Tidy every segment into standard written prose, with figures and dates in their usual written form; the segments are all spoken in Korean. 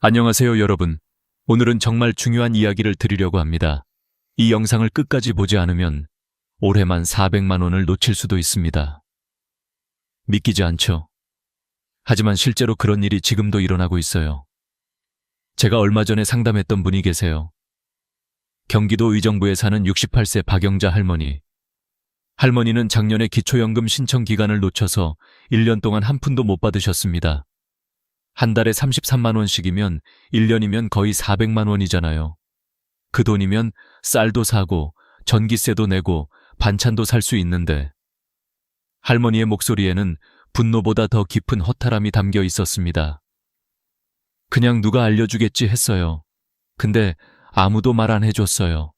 안녕하세요, 여러분. 오늘은 정말 중요한 이야기를 드리려고 합니다. 이 영상을 끝까지 보지 않으면 올해만 400만 원을 놓칠 수도 있습니다. 믿기지 않죠? 하지만 실제로 그런 일이 지금도 일어나고 있어요. 제가 얼마 전에 상담했던 분이 계세요. 경기도 의정부에 사는 68세 박영자 할머니. 할머니는 작년에 기초연금 신청 기간을 놓쳐서 1년 동안 한 푼도 못 받으셨습니다. 한 달에 33만 원씩이면 1년이면 거의 400만 원이잖아요. 그 돈이면 쌀도 사고 전기세도 내고 반찬도 살 수 있는데 할머니의 목소리에는 분노보다 더 깊은 허탈함이 담겨 있었습니다. 그냥 누가 알려주겠지 했어요. 근데 아무도 말 안 해줬어요.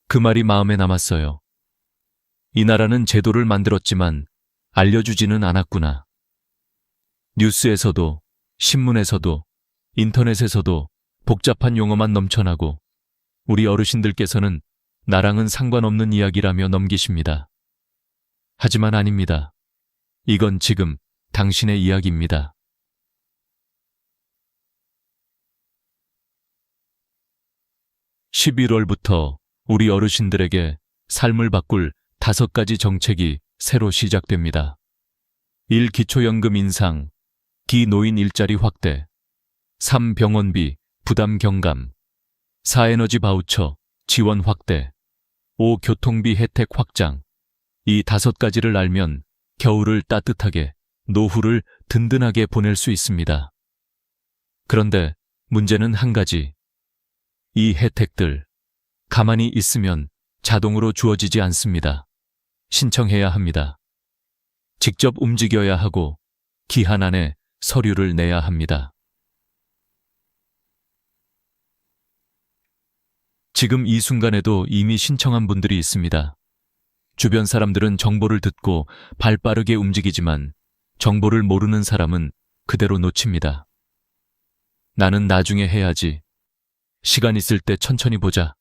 그 말이 마음에 남았어요. 이 나라는 제도를 만들었지만 알려주지는 않았구나. 뉴스에서도, 신문에서도, 인터넷에서도 복잡한 용어만 넘쳐나고 우리 어르신들께서는 나랑은 상관없는 이야기라며 넘기십니다. 하지만 아닙니다. 이건 지금 당신의 이야기입니다. 11월부터 우리 어르신들에게 삶을 바꿀 5가지 정책이 새로 시작됩니다. 1. 기초연금 인상, 기노인 일자리 확대, 3. 병원비, 부담 경감, 4. 에너지 바우처, 지원 확대, 5. 교통비 혜택 확장. 이 5가지를 알면 겨울을 따뜻하게, 노후를 든든하게 보낼 수 있습니다. 그런데 문제는 한 가지. 이 혜택들, 가만히 있으면 자동으로 주어지지 않습니다. 신청해야 합니다. 직접 움직여야 하고 기한 안에 서류를 내야 합니다. 지금 이 순간에도 이미 신청한 분들이 있습니다. 주변 사람들은 정보를 듣고 발 빠르게 움직이지만 정보를 모르는 사람은 그대로 놓칩니다. 나는 나중에 해야지. 시간 있을 때 천천히 보자.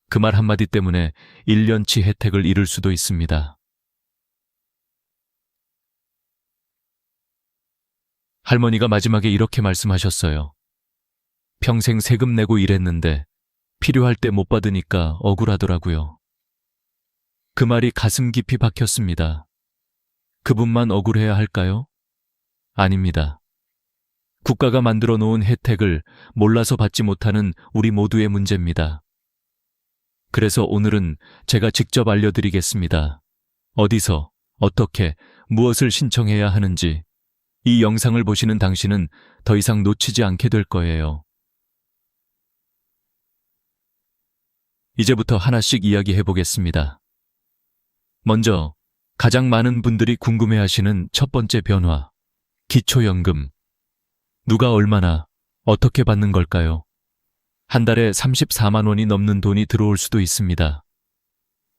그 말 한마디 때문에 1년치 혜택을 잃을 수도 있습니다. 할머니가 마지막에 이렇게 말씀하셨어요. 평생 세금 내고 일했는데 필요할 때 못 받으니까 억울하더라고요. 그 말이 가슴 깊이 박혔습니다. 그분만 억울해야 할까요? 아닙니다. 국가가 만들어 놓은 혜택을 몰라서 받지 못하는 우리 모두의 문제입니다. 그래서 오늘은 제가 직접 알려드리겠습니다. 어디서, 어떻게, 무엇을 신청해야 하는지 이 영상을 보시는 당신은 더 이상 놓치지 않게 될 거예요. 이제부터 하나씩 이야기해 보겠습니다. 먼저 가장 많은 분들이 궁금해하시는 첫 번째 변화, 기초연금. 누가 얼마나, 어떻게 받는 걸까요? 한 달에 34만 원이 넘는 돈이 들어올 수도 있습니다.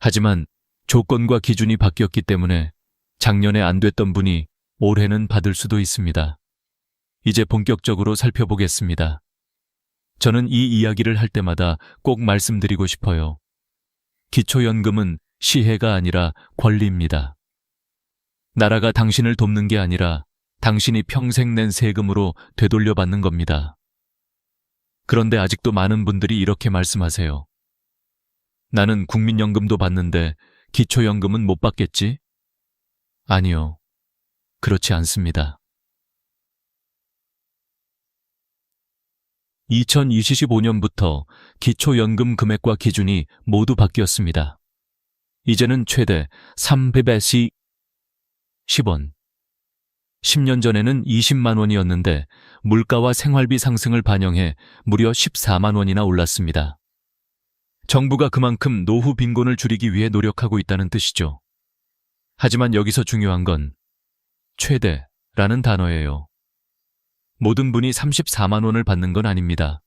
하지만 조건과 기준이 바뀌었기 때문에 작년에 안 됐던 분이 올해는 받을 수도 있습니다. 이제 본격적으로 살펴보겠습니다. 저는 이 이야기를 할 때마다 꼭 말씀드리고 싶어요. 기초연금은 시혜가 아니라 권리입니다. 나라가 당신을 돕는 게 아니라 당신이 평생 낸 세금으로 되돌려받는 겁니다. 그런데 아직도 많은 분들이 이렇게 말씀하세요. 나는 국민연금도 받는데 기초연금은 못 받겠지? 아니요. 그렇지 않습니다. 2025년부터 기초연금 금액과 기준이 모두 바뀌었습니다. 이제는 최대 310원. 10년 전에는 20만 원이었는데 물가와 생활비 상승을 반영해 무려 14만 원이나 올랐습니다. 정부가 그만큼 노후 빈곤을 줄이기 위해 노력하고 있다는 뜻이죠. 하지만 여기서 중요한 건 최대라는 단어예요. 모든 분이 34만 원을 받는 건 아닙니다.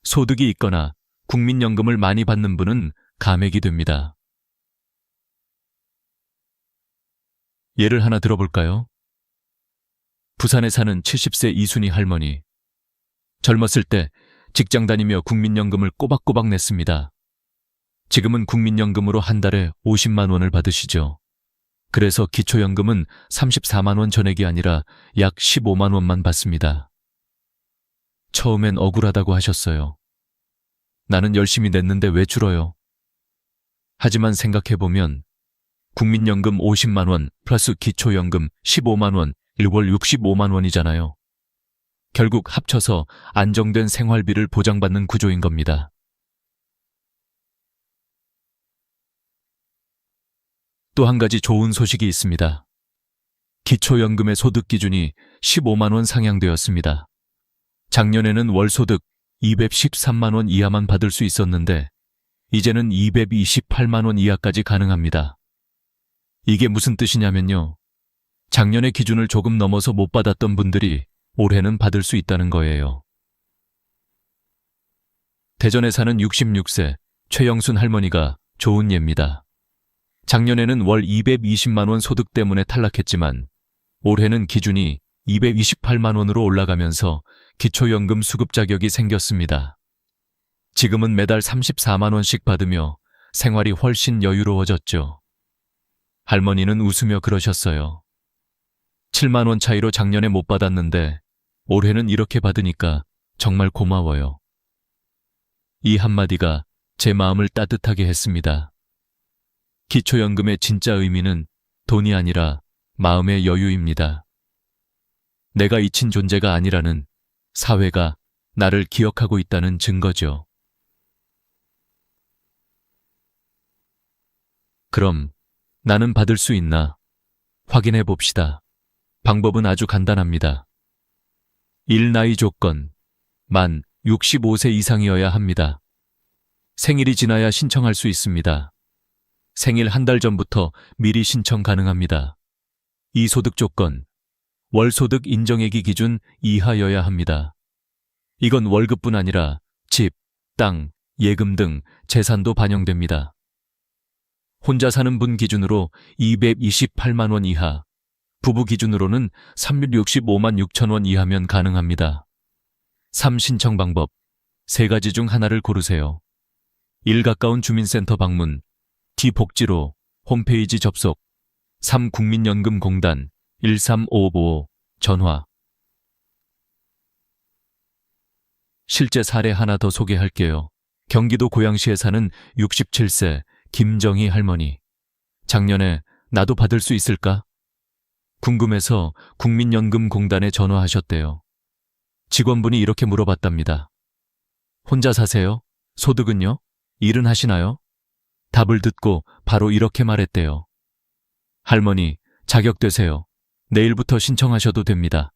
소득이 있거나 국민연금을 많이 받는 분은 감액이 됩니다. 예를 하나 들어볼까요? 부산에 사는 70세 이순희 할머니. 젊었을 때 직장 다니며 국민연금을 꼬박꼬박 냈습니다. 지금은 국민연금으로 한 달에 50만 원을 받으시죠. 그래서 기초연금은 34만 원 전액이 아니라 약 15만 원만 받습니다. 처음엔 억울하다고 하셨어요. 나는 열심히 냈는데 왜 줄어요? 하지만 생각해보면 국민연금 50만 원 플러스 기초연금 15만 원, 1월 65만 원이잖아요. 결국 합쳐서 안정된 생활비를 보장받는 구조인 겁니다. 또 한 가지 좋은 소식이 있습니다. 기초연금의 소득 기준이 15만 원 상향되었습니다. 작년에는 월소득 213만 원 이하만 받을 수 있었는데 이제는 228만 원 이하까지 가능합니다. 이게 무슨 뜻이냐면요. 작년의 기준을 조금 넘어서 못 받았던 분들이 올해는 받을 수 있다는 거예요. 대전에 사는 66세 최영순 할머니가 좋은 예입니다. 작년에는 월 220만 원 소득 때문에 탈락했지만 올해는 기준이 228만 원으로 올라가면서 기초연금 수급 자격이 생겼습니다. 지금은 매달 34만 원씩 받으며 생활이 훨씬 여유로워졌죠. 할머니는 웃으며 그러셨어요. 7만 원 차이로 작년에 못 받았는데 올해는 이렇게 받으니까 정말 고마워요. 이 한마디가 제 마음을 따뜻하게 했습니다. 기초연금의 진짜 의미는 돈이 아니라 마음의 여유입니다. 내가 잊힌 존재가 아니라는, 사회가 나를 기억하고 있다는 증거죠. 그럼 나는 받을 수 있나? 확인해 봅시다. 방법은 아주 간단합니다. 1. 나이 조건. 만 65세 이상이어야 합니다. 생일이 지나야 신청할 수 있습니다. 생일 한 달 전부터 미리 신청 가능합니다. 2. 소득 조건. 월소득 인정액이 기준 이하여야 합니다. 이건 월급뿐 아니라 집, 땅, 예금 등 재산도 반영됩니다. 혼자 사는 분 기준으로 228만 원 이하, 부부 기준으로는 365만 6천 원 이하면 가능합니다. 3. 신청 방법. 3가지 중 하나를 고르세요. 1. 가까운 주민센터 방문, 2. 복지로, 홈페이지 접속, 3. 국민연금공단 13555 전화. 실제 사례 하나 더 소개할게요. 경기도 고양시에 사는 67세 김정희 할머니. 작년에 나도 받을 수 있을까? 궁금해서 국민연금공단에 전화하셨대요. 직원분이 이렇게 물어봤답니다. 혼자 사세요? 소득은요? 일은 하시나요? 답을 듣고 바로 이렇게 말했대요. 할머니, 자격되세요. 내일부터 신청하셔도 됩니다.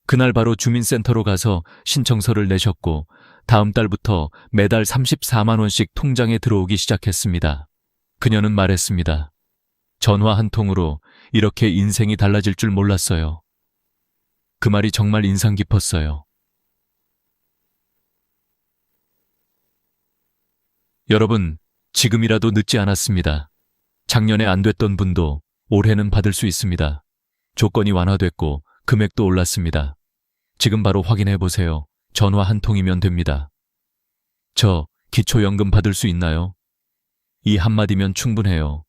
그날 바로 주민센터로 가서 신청서를 내셨고 다음 달부터 매달 34만 원씩 통장에 들어오기 시작했습니다. 그녀는 말했습니다. 전화 한 통으로 이렇게 인생이 달라질 줄 몰랐어요. 그 말이 정말 인상 깊었어요. 여러분, 지금이라도 늦지 않았습니다. 작년에 안 됐던 분도 올해는 받을 수 있습니다. 조건이 완화됐고 금액도 올랐습니다. 지금 바로 확인해 보세요. 전화 한 통이면 됩니다. 저 기초연금 받을 수 있나요? 이 한마디면 충분해요.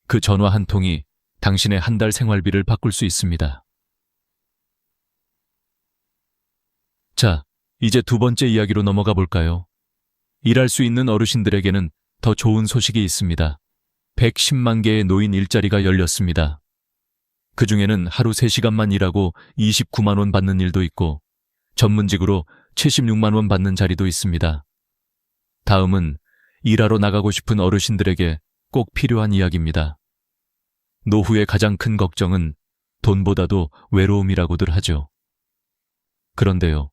그 전화 한 통이 당신의 한 달 생활비를 바꿀 수 있습니다. 자, 이제 두 번째 이야기로 넘어가 볼까요? 일할 수 있는 어르신들에게는 더 좋은 소식이 있습니다. 110만 개의 노인 일자리가 열렸습니다. 그중에는 하루 3시간만 일하고 29만 원 받는 일도 있고 전문직으로 76만 원 받는 자리도 있습니다. 다음은 일하러 나가고 싶은 어르신들에게 꼭 필요한 이야기입니다. 노후의 가장 큰 걱정은 돈보다도 외로움이라고들 하죠. 그런데요,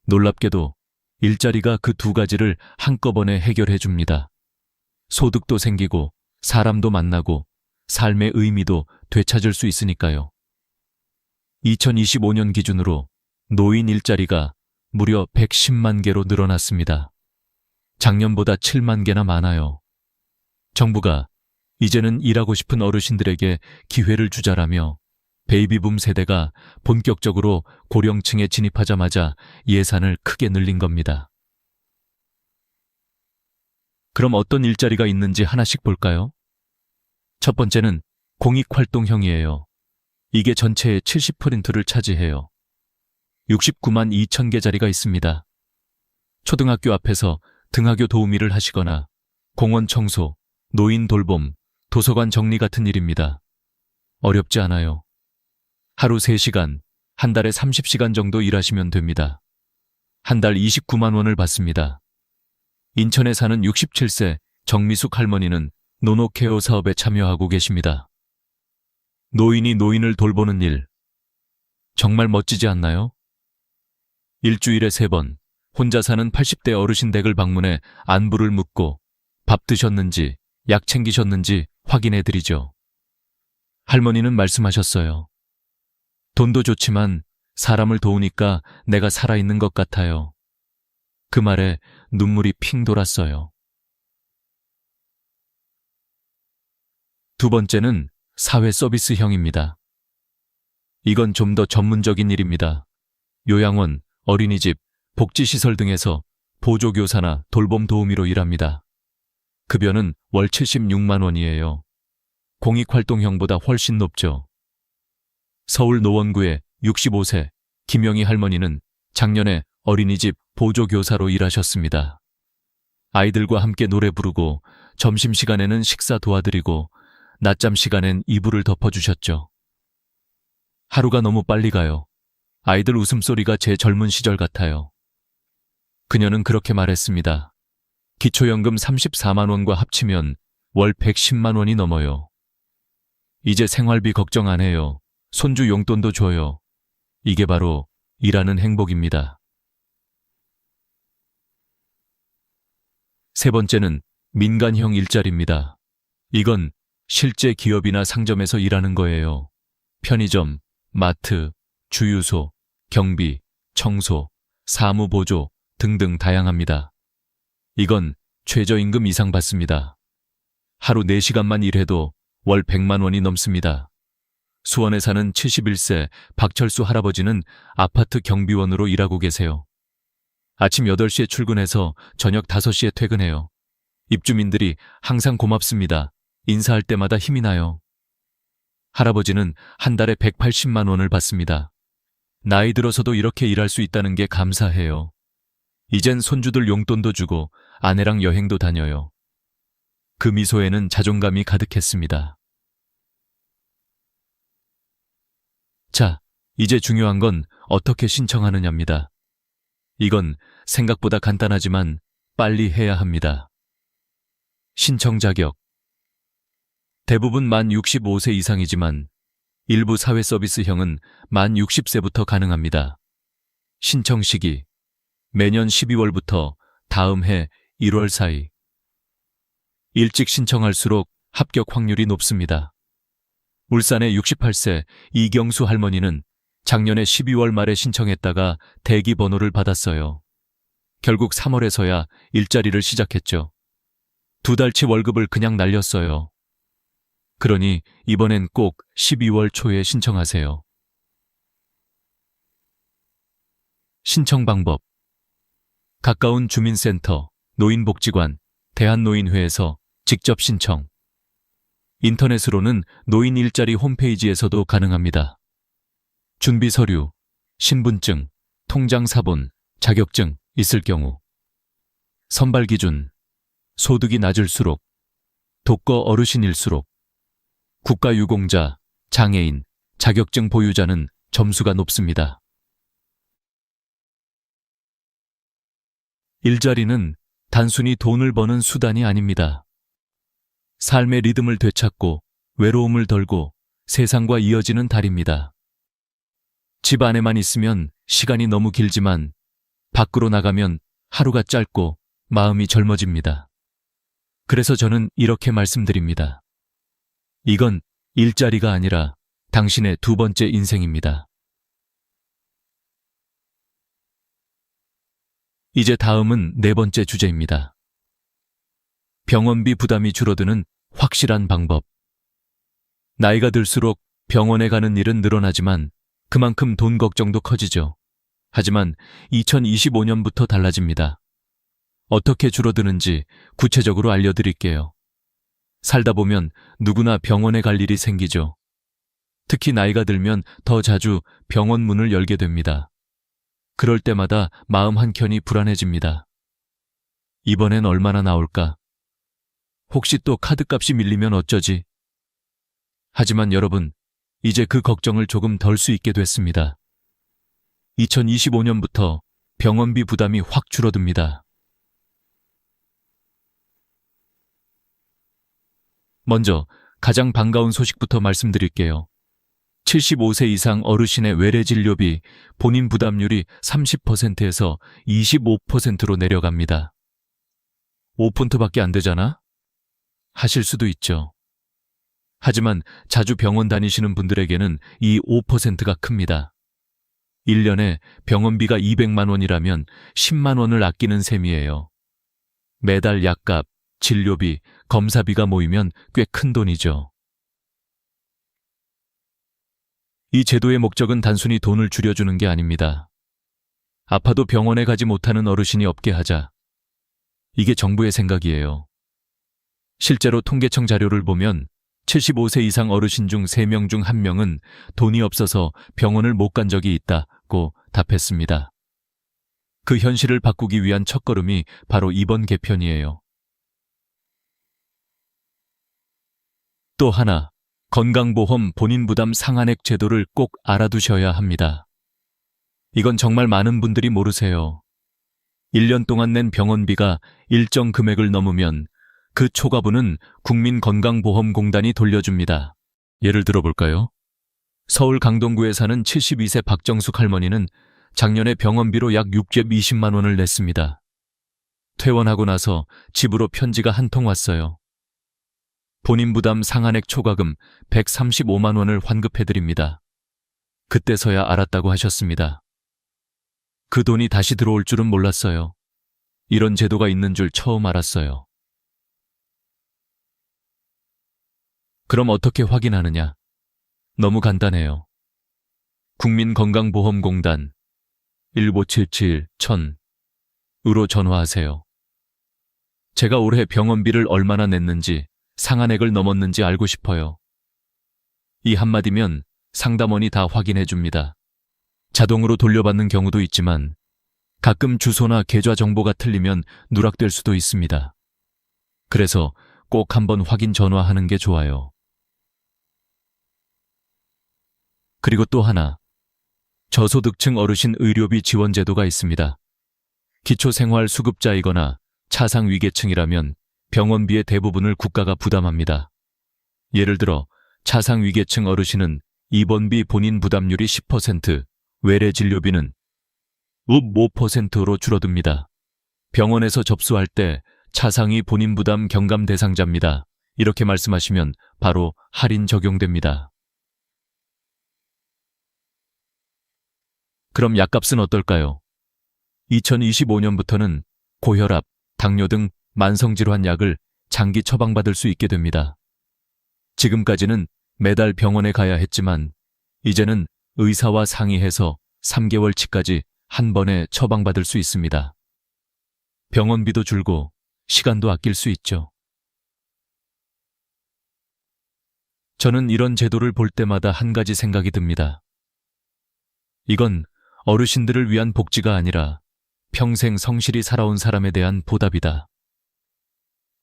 놀랍게도 일자리가 그 두 가지를 한꺼번에 해결해 줍니다. 소득도 생기고 사람도 만나고 삶의 의미도 되찾을 수 있으니까요. 2025년 기준으로 노인 일자리가 무려 110만 개로 늘어났습니다. 작년보다 7만 개나 많아요. 정부가 이제는 일하고 싶은 어르신들에게 기회를 주자라며 베이비붐 세대가 본격적으로 고령층에 진입하자마자 예산을 크게 늘린 겁니다. 그럼 어떤 일자리가 있는지 하나씩 볼까요? 첫 번째는 공익활동형이에요. 이게 전체의 70%를 차지해요. 69만 2천 개짜리가 있습니다. 초등학교 앞에서 등하교 도우미를 하시거나 공원 청소, 노인 돌봄, 도서관 정리 같은 일입니다. 어렵지 않아요. 하루 3시간, 한 달에 30시간 정도 일하시면 됩니다. 한 달 29만 원을 받습니다. 인천에 사는 67세 정미숙 할머니는 노노케어 사업에 참여하고 계십니다. 노인이 노인을 돌보는 일. 정말 멋지지 않나요? 일주일에 3번, 혼자 사는 80대 어르신 댁을 방문해 안부를 묻고 밥 드셨는지, 약 챙기셨는지 확인해 드리죠. 할머니는 말씀하셨어요. 돈도 좋지만 사람을 도우니까 내가 살아있는 것 같아요. 그 말에 눈물이 핑 돌았어요. 두 번째는 사회 서비스형입니다. 이건 좀 더 전문적인 일입니다. 요양원, 어린이집, 복지시설 등에서 보조교사나 돌봄 도우미로 일합니다. 급여는 월 76만 원이에요. 공익활동형보다 훨씬 높죠. 서울 노원구의 65세 김영희 할머니는 작년에 어린이집 보조교사로 일하셨습니다. 아이들과 함께 노래 부르고 점심시간에는 식사 도와드리고 낮잠 시간엔 이불을 덮어주셨죠. 하루가 너무 빨리 가요. 아이들 웃음소리가 제 젊은 시절 같아요. 그녀는 그렇게 말했습니다. 기초연금 34만 원과 합치면 월 110만 원이 넘어요. 이제 생활비 걱정 안 해요. 손주 용돈도 줘요. 이게 바로 일하는 행복입니다. 세 번째는 민간형 일자리입니다. 이건 실제 기업이나 상점에서 일하는 거예요. 편의점, 마트, 주유소, 경비, 청소, 사무보조 등등 다양합니다. 이건 최저임금 이상 받습니다. 하루 4시간만 일해도 월 100만 원이 넘습니다. 수원에 사는 71세 박철수 할아버지는 아파트 경비원으로 일하고 계세요. 아침 8시에 출근해서 저녁 5시에 퇴근해요. 입주민들이 항상 고맙습니다. 인사할 때마다 힘이 나요. 할아버지는 한 달에 180만 원을 받습니다. 나이 들어서도 이렇게 일할 수 있다는 게 감사해요. 이젠 손주들 용돈도 주고 아내랑 여행도 다녀요. 그 미소에는 자존감이 가득했습니다. 자, 이제 중요한 건 어떻게 신청하느냐입니다. 이건 생각보다 간단하지만 빨리 해야 합니다. 신청 자격. 대부분 만 65세 이상이지만 일부 사회 서비스형은 만 60세부터 가능합니다. 신청 시기. 매년 12월부터 다음 해 1월 사이. 일찍 신청할수록 합격 확률이 높습니다. 울산의 68세 이경수 할머니는 작년에 12월 말에 신청했다가 대기 번호를 받았어요. 결국 3월에서야 일자리를 시작했죠. 2달치 월급을 그냥 날렸어요. 그러니 이번엔 꼭 12월 초에 신청하세요. 신청 방법. 가까운 주민센터, 노인복지관, 대한노인회에서 직접 신청. 인터넷으로는 노인 일자리 홈페이지에서도 가능합니다. 준비 서류, 신분증, 통장 사본, 자격증 있을 경우. 선발 기준, 소득이 낮을수록, 독거 어르신일수록, 국가유공자, 장애인, 자격증 보유자는 점수가 높습니다. 일자리는 단순히 돈을 버는 수단이 아닙니다. 삶의 리듬을 되찾고 외로움을 덜고 세상과 이어지는 달입니다. 집 안에만 있으면 시간이 너무 길지만 밖으로 나가면 하루가 짧고 마음이 젊어집니다. 그래서 저는 이렇게 말씀드립니다. 이건 일자리가 아니라 당신의 두 번째 인생입니다. 이제 다음은 네 번째 주제입니다. 병원비 부담이 줄어드는 확실한 방법. 나이가 들수록 병원에 가는 일은 늘어나지만 그만큼 돈 걱정도 커지죠. 하지만 2025년부터 달라집니다. 어떻게 줄어드는지 구체적으로 알려드릴게요. 살다 보면 누구나 병원에 갈 일이 생기죠. 특히 나이가 들면 더 자주 병원 문을 열게 됩니다. 그럴 때마다 마음 한켠이 불안해집니다. 이번엔 얼마나 나올까? 혹시 또 카드값이 밀리면 어쩌지? 하지만 여러분, 이제 그 걱정을 조금 덜 수 있게 됐습니다. 2025년부터 병원비 부담이 확 줄어듭니다. 먼저 가장 반가운 소식부터 말씀드릴게요. 75세 이상 어르신의 외래진료비 본인 부담률이 30%에서 25%로 내려갑니다. 5폰트밖에 안 되잖아? 하실 수도 있죠. 하지만 자주 병원 다니시는 분들에게는 이 5%가 큽니다. 1년에 병원비가 200만 원이라면 10만 원을 아끼는 셈이에요. 매달 약값, 진료비, 검사비가 모이면 꽤 큰 돈이죠. 이 제도의 목적은 단순히 돈을 줄여주는 게 아닙니다. 아파도 병원에 가지 못하는 어르신이 없게 하자. 이게 정부의 생각이에요. 실제로 통계청 자료를 보면 75세 이상 어르신 중 3명 중 1명은 돈이 없어서 병원을 못 간 적이 있다고 답했습니다. 그 현실을 바꾸기 위한 첫걸음이 바로 이번 개편이에요. 또 하나, 건강보험 본인 부담 상한액 제도를 꼭 알아두셔야 합니다. 이건 정말 많은 분들이 모르세요. 1년 동안 낸 병원비가 일정 금액을 넘으면 그 초과분은 국민건강보험공단이 돌려줍니다. 예를 들어볼까요? 서울 강동구에 사는 72세 박정숙 할머니는 작년에 병원비로 약 620만 원을 냈습니다. 퇴원하고 나서 집으로 편지가 한 통 왔어요. 본인 부담 상한액 초과금 135만 원을 환급해드립니다. 그때서야 알았다고 하셨습니다. 그 돈이 다시 들어올 줄은 몰랐어요. 이런 제도가 있는 줄 처음 알았어요. 그럼 어떻게 확인하느냐? 너무 간단해요. 국민건강보험공단 1577-1000으로 전화하세요. 제가 올해 병원비를 얼마나 냈는지, 상한액을 넘었는지 알고 싶어요. 이 한마디면 상담원이 다 확인해 줍니다. 자동으로 돌려받는 경우도 있지만 가끔 주소나 계좌 정보가 틀리면 누락될 수도 있습니다. 그래서 꼭 한번 확인 전화하는 게 좋아요. 그리고 또 하나, 저소득층 어르신 의료비 지원 제도가 있습니다. 기초생활수급자이거나 차상위계층이라면 병원비의 대부분을 국가가 부담합니다. 예를 들어 차상위계층 어르신은 입원비 본인 부담률이 10%, 외래진료비는 5%로 줄어듭니다. 병원에서 접수할 때 차상위 본인 부담 경감 대상자입니다. 이렇게 말씀하시면 바로 할인 적용됩니다. 그럼 약값은 어떨까요? 2025년부터는 고혈압, 당뇨 등 만성질환 약을 장기 처방받을 수 있게 됩니다. 지금까지는 매달 병원에 가야 했지만 이제는 의사와 상의해서 3개월치까지 한 번에 처방받을 수 있습니다. 병원비도 줄고 시간도 아낄 수 있죠. 저는 이런 제도를 볼 때마다 한 가지 생각이 듭니다. 이건 어르신들을 위한 복지가 아니라 평생 성실히 살아온 사람에 대한 보답이다.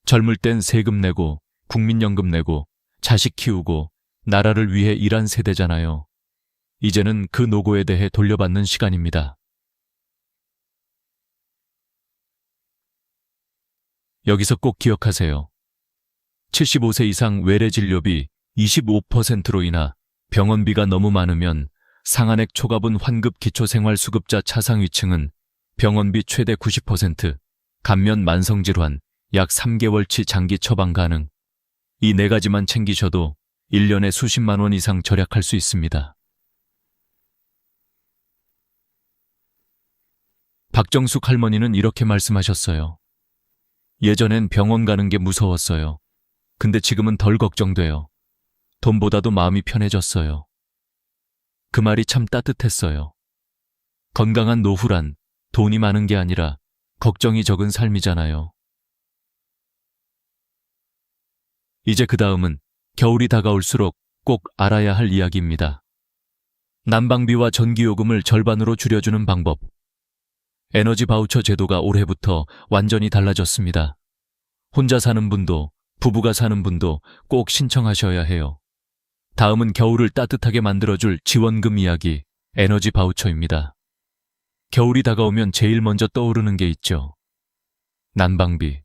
젊을 땐 세금 내고 국민연금 내고 자식 키우고 나라를 위해 일한 세대잖아요. 이제는 그 노고에 대해 돌려받는 시간입니다. 여기서 꼭 기억하세요. 75세 이상 외래진료비 25%로 인하 병원비가 너무 많으면 상한액 초과분 환급 기초생활수급자 차상위층은 병원비 최대 90%, 감면 만성질환 약 3개월치 장기 처방 가능. 이 4가지만 챙기셔도 1년에 수십만 원 이상 절약할 수 있습니다. 박정숙 할머니는 이렇게 말씀하셨어요. 예전엔 병원 가는 게 무서웠어요. 근데 지금은 덜 걱정돼요. 돈보다도 마음이 편해졌어요. 그 말이 참 따뜻했어요. 건강한 노후란 돈이 많은 게 아니라 걱정이 적은 삶이잖아요. 이제 그 다음은 겨울이 다가올수록 꼭 알아야 할 이야기입니다. 난방비와 전기요금을 절반으로 줄여주는 방법. 에너지 바우처 제도가 올해부터 완전히 달라졌습니다. 혼자 사는 분도, 부부가 사는 분도 꼭 신청하셔야 해요. 다음은 겨울을 따뜻하게 만들어줄 지원금 이야기, 에너지 바우처입니다. 겨울이 다가오면 제일 먼저 떠오르는 게 있죠. 난방비.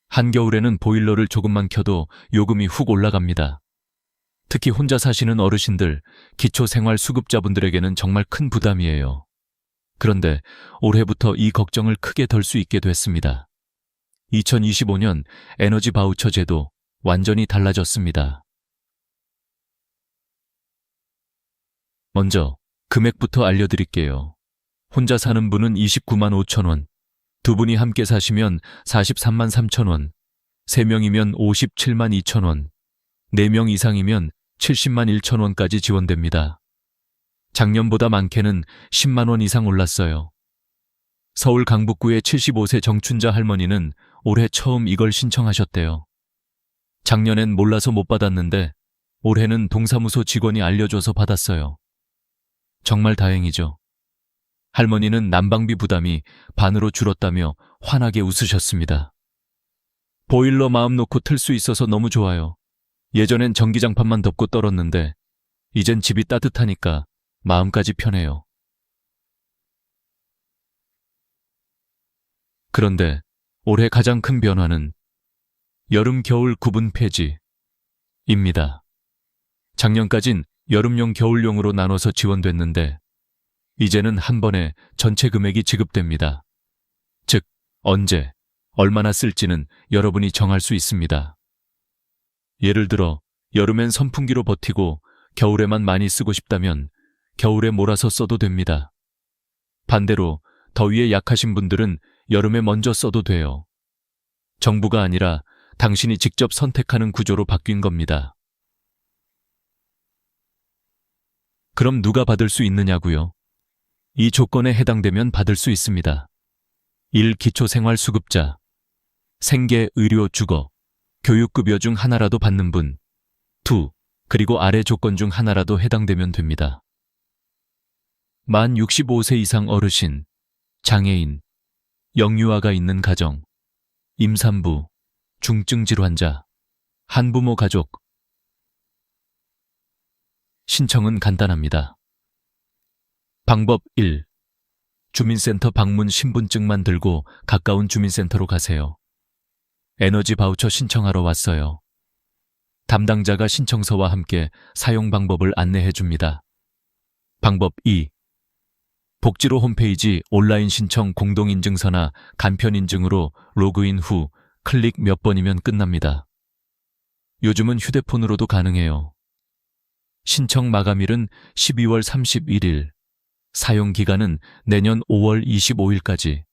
한겨울에는 보일러를 조금만 켜도 요금이 훅 올라갑니다. 특히 혼자 사시는 어르신들, 기초생활수급자분들에게는 정말 큰 부담이에요. 그런데 올해부터 이 걱정을 크게 덜 수 있게 됐습니다. 2025년 에너지 바우처 제도 완전히 달라졌습니다. 먼저 금액부터 알려드릴게요. 혼자 사는 분은 29만 5천 원, 두 분이 함께 사시면 43만 3천 원, 3명이면 57만 2천 원, 4명 이상이면 70만 1천 원까지 지원됩니다. 작년보다 많게는 10만 원 이상 올랐어요. 서울 강북구의 75세 정춘자 할머니는 올해 처음 이걸 신청하셨대요. 작년엔 몰라서 못 받았는데 올해는 동사무소 직원이 알려줘서 받았어요. 정말 다행이죠. 할머니는 난방비 부담이 반으로 줄었다며 환하게 웃으셨습니다. 보일러 마음 놓고 틀 수 있어서 너무 좋아요. 예전엔 전기장판만 덮고 떨었는데 이젠 집이 따뜻하니까 마음까지 편해요. 그런데 올해 가장 큰 변화는 여름 겨울 구분 폐지입니다. 작년까진 여름용 겨울용으로 나눠서 지원됐는데 이제는 한 번에 전체 금액이 지급됩니다. 즉, 언제, 얼마나 쓸지는 여러분이 정할 수 있습니다. 예를 들어 여름엔 선풍기로 버티고 겨울에만 많이 쓰고 싶다면 겨울에 몰아서 써도 됩니다. 반대로 더위에 약하신 분들은 여름에 먼저 써도 돼요. 정부가 아니라 당신이 직접 선택하는 구조로 바뀐 겁니다. 그럼 누가 받을 수 있느냐고요? 이 조건에 해당되면 받을 수 있습니다. 1. 기초생활수급자. 생계, 의료, 주거, 교육급여 중 하나라도 받는 분. 2. 그리고 아래 조건 중 하나라도 해당되면 됩니다. 만 65세 이상 어르신, 장애인, 영유아가 있는 가정, 임산부, 중증질 환자, 한부모 가족. 신청은 간단합니다. 방법 1. 주민센터 방문 신분증만 들고 가까운 주민센터로 가세요. 에너지 바우처 신청하러 왔어요. 담당자가 신청서와 함께 사용 방법을 안내해 줍니다. 방법 2. 복지로 홈페이지 온라인 신청 공동인증서나 간편인증으로 로그인 후 클릭 몇 번이면 끝납니다. 요즘은 휴대폰으로도 가능해요. 신청 마감일은 12월 31일, 사용 기간은 내년 5월 25일까지.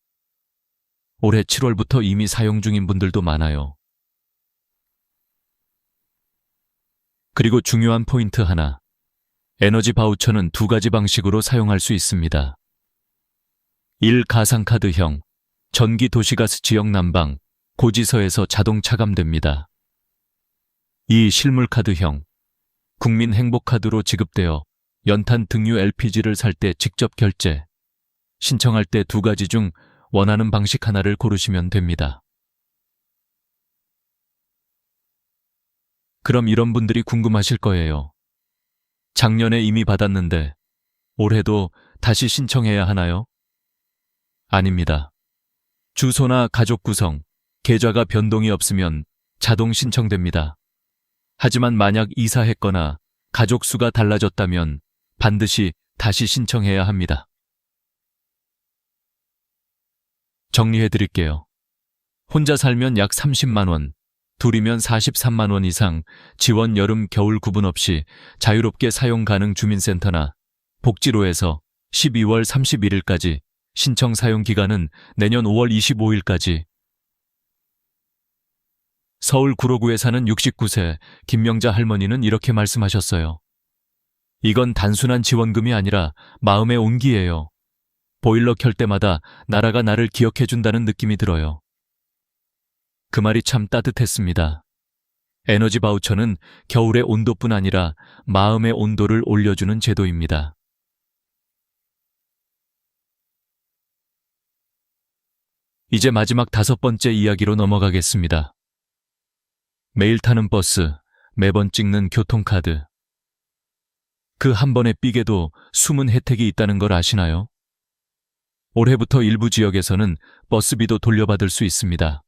올해 7월부터 이미 사용 중인 분들도 많아요. 그리고 중요한 포인트 하나. 에너지 바우처는 두 가지 방식으로 사용할 수 있습니다. 1. 가상카드형, 전기 도시가스 지역 난방, 고지서에서 자동 차감됩니다. 2. 실물카드형, 국민행복카드로 지급되어 연탄 등유 LPG를 살 때 직접 결제. 신청할 때 두 가지 중 원하는 방식 하나를 고르시면 됩니다. 그럼 이런 분들이 궁금하실 거예요. 작년에 이미 받았는데 올해도 다시 신청해야 하나요? 아닙니다. 주소나 가족 구성, 계좌가 변동이 없으면 자동 신청됩니다. 하지만 만약 이사했거나 가족 수가 달라졌다면 반드시 다시 신청해야 합니다. 정리해 드릴게요. 혼자 살면 약 30만 원, 둘이면 43만 원 이상 지원 여름 겨울 구분 없이 자유롭게 사용 가능 주민센터나 복지로에서 12월 31일까지, 신청 사용 기간은 내년 5월 25일까지. 서울 구로구에 사는 69세 김명자 할머니는 이렇게 말씀하셨어요. 이건 단순한 지원금이 아니라 마음의 온기예요. 보일러 켤 때마다 나라가 나를 기억해준다는 느낌이 들어요. 그 말이 참 따뜻했습니다. 에너지 바우처는 겨울의 온도뿐 아니라 마음의 온도를 올려주는 제도입니다. 이제 마지막 5번째 이야기로 넘어가겠습니다. 매일 타는 버스, 매번 찍는 교통카드. 그 한 번의 삑에도 숨은 혜택이 있다는 걸 아시나요? 올해부터 일부 지역에서는 버스비도 돌려받을 수 있습니다.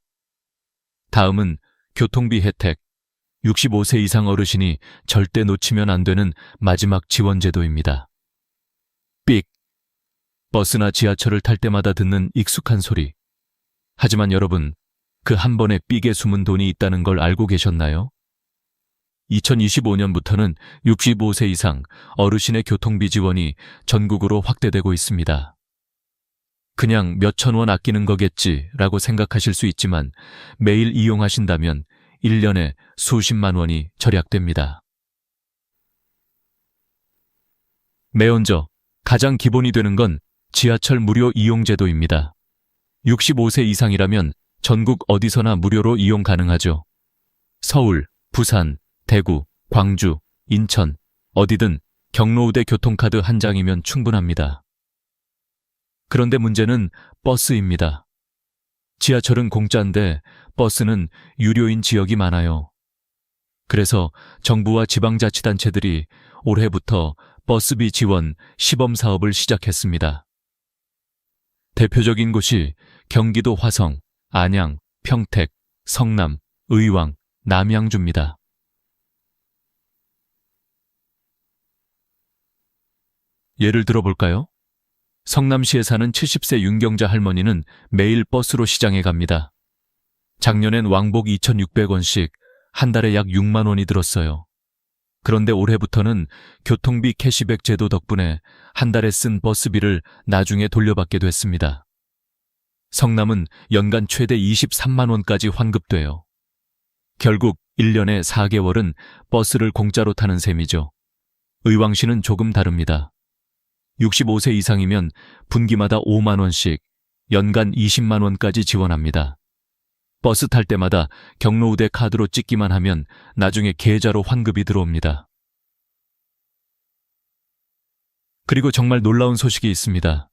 다음은 교통비 혜택. 65세 이상 어르신이 절대 놓치면 안 되는 마지막 지원제도입니다. 삑. 버스나 지하철을 탈 때마다 듣는 익숙한 소리. 하지만 여러분, 그 한 번의 삑에 숨은 돈이 있다는 걸 알고 계셨나요? 2025년부터는 65세 이상 어르신의 교통비 지원이 전국으로 확대되고 있습니다. 그냥 몇천 원 아끼는 거겠지라고 생각하실 수 있지만 매일 이용하신다면 1년에 수십만 원이 절약됩니다. 매언저, 가장 기본이 되는 건 지하철 무료 이용 제도입니다. 65세 이상이라면 전국 어디서나 무료로 이용 가능하죠. 서울, 부산, 대구, 광주, 인천, 어디든 경로우대 교통카드 한 장이면 충분합니다. 그런데 문제는 버스입니다. 지하철은 공짜인데 버스는 유료인 지역이 많아요. 그래서 정부와 지방자치단체들이 올해부터 버스비 지원 시범 사업을 시작했습니다. 대표적인 곳이 경기도 화성, 안양, 평택, 성남, 의왕, 남양주입니다. 예를 들어볼까요? 성남시에 사는 70세 윤경자 할머니는 매일 버스로 시장에 갑니다. 작년엔 왕복 2,600원씩 한 달에 약 6만 원이 들었어요. 그런데 올해부터는 교통비 캐시백 제도 덕분에 한 달에 쓴 버스비를 나중에 돌려받게 됐습니다. 성남은 연간 최대 23만 원까지 환급돼요. 결국 1년에 4개월은 버스를 공짜로 타는 셈이죠. 의왕시는 조금 다릅니다. 65세 이상이면 분기마다 5만 원씩, 연간 20만 원까지 지원합니다. 버스 탈 때마다 경로우대 카드로 찍기만 하면 나중에 계좌로 환급이 들어옵니다. 그리고 정말 놀라운 소식이 있습니다.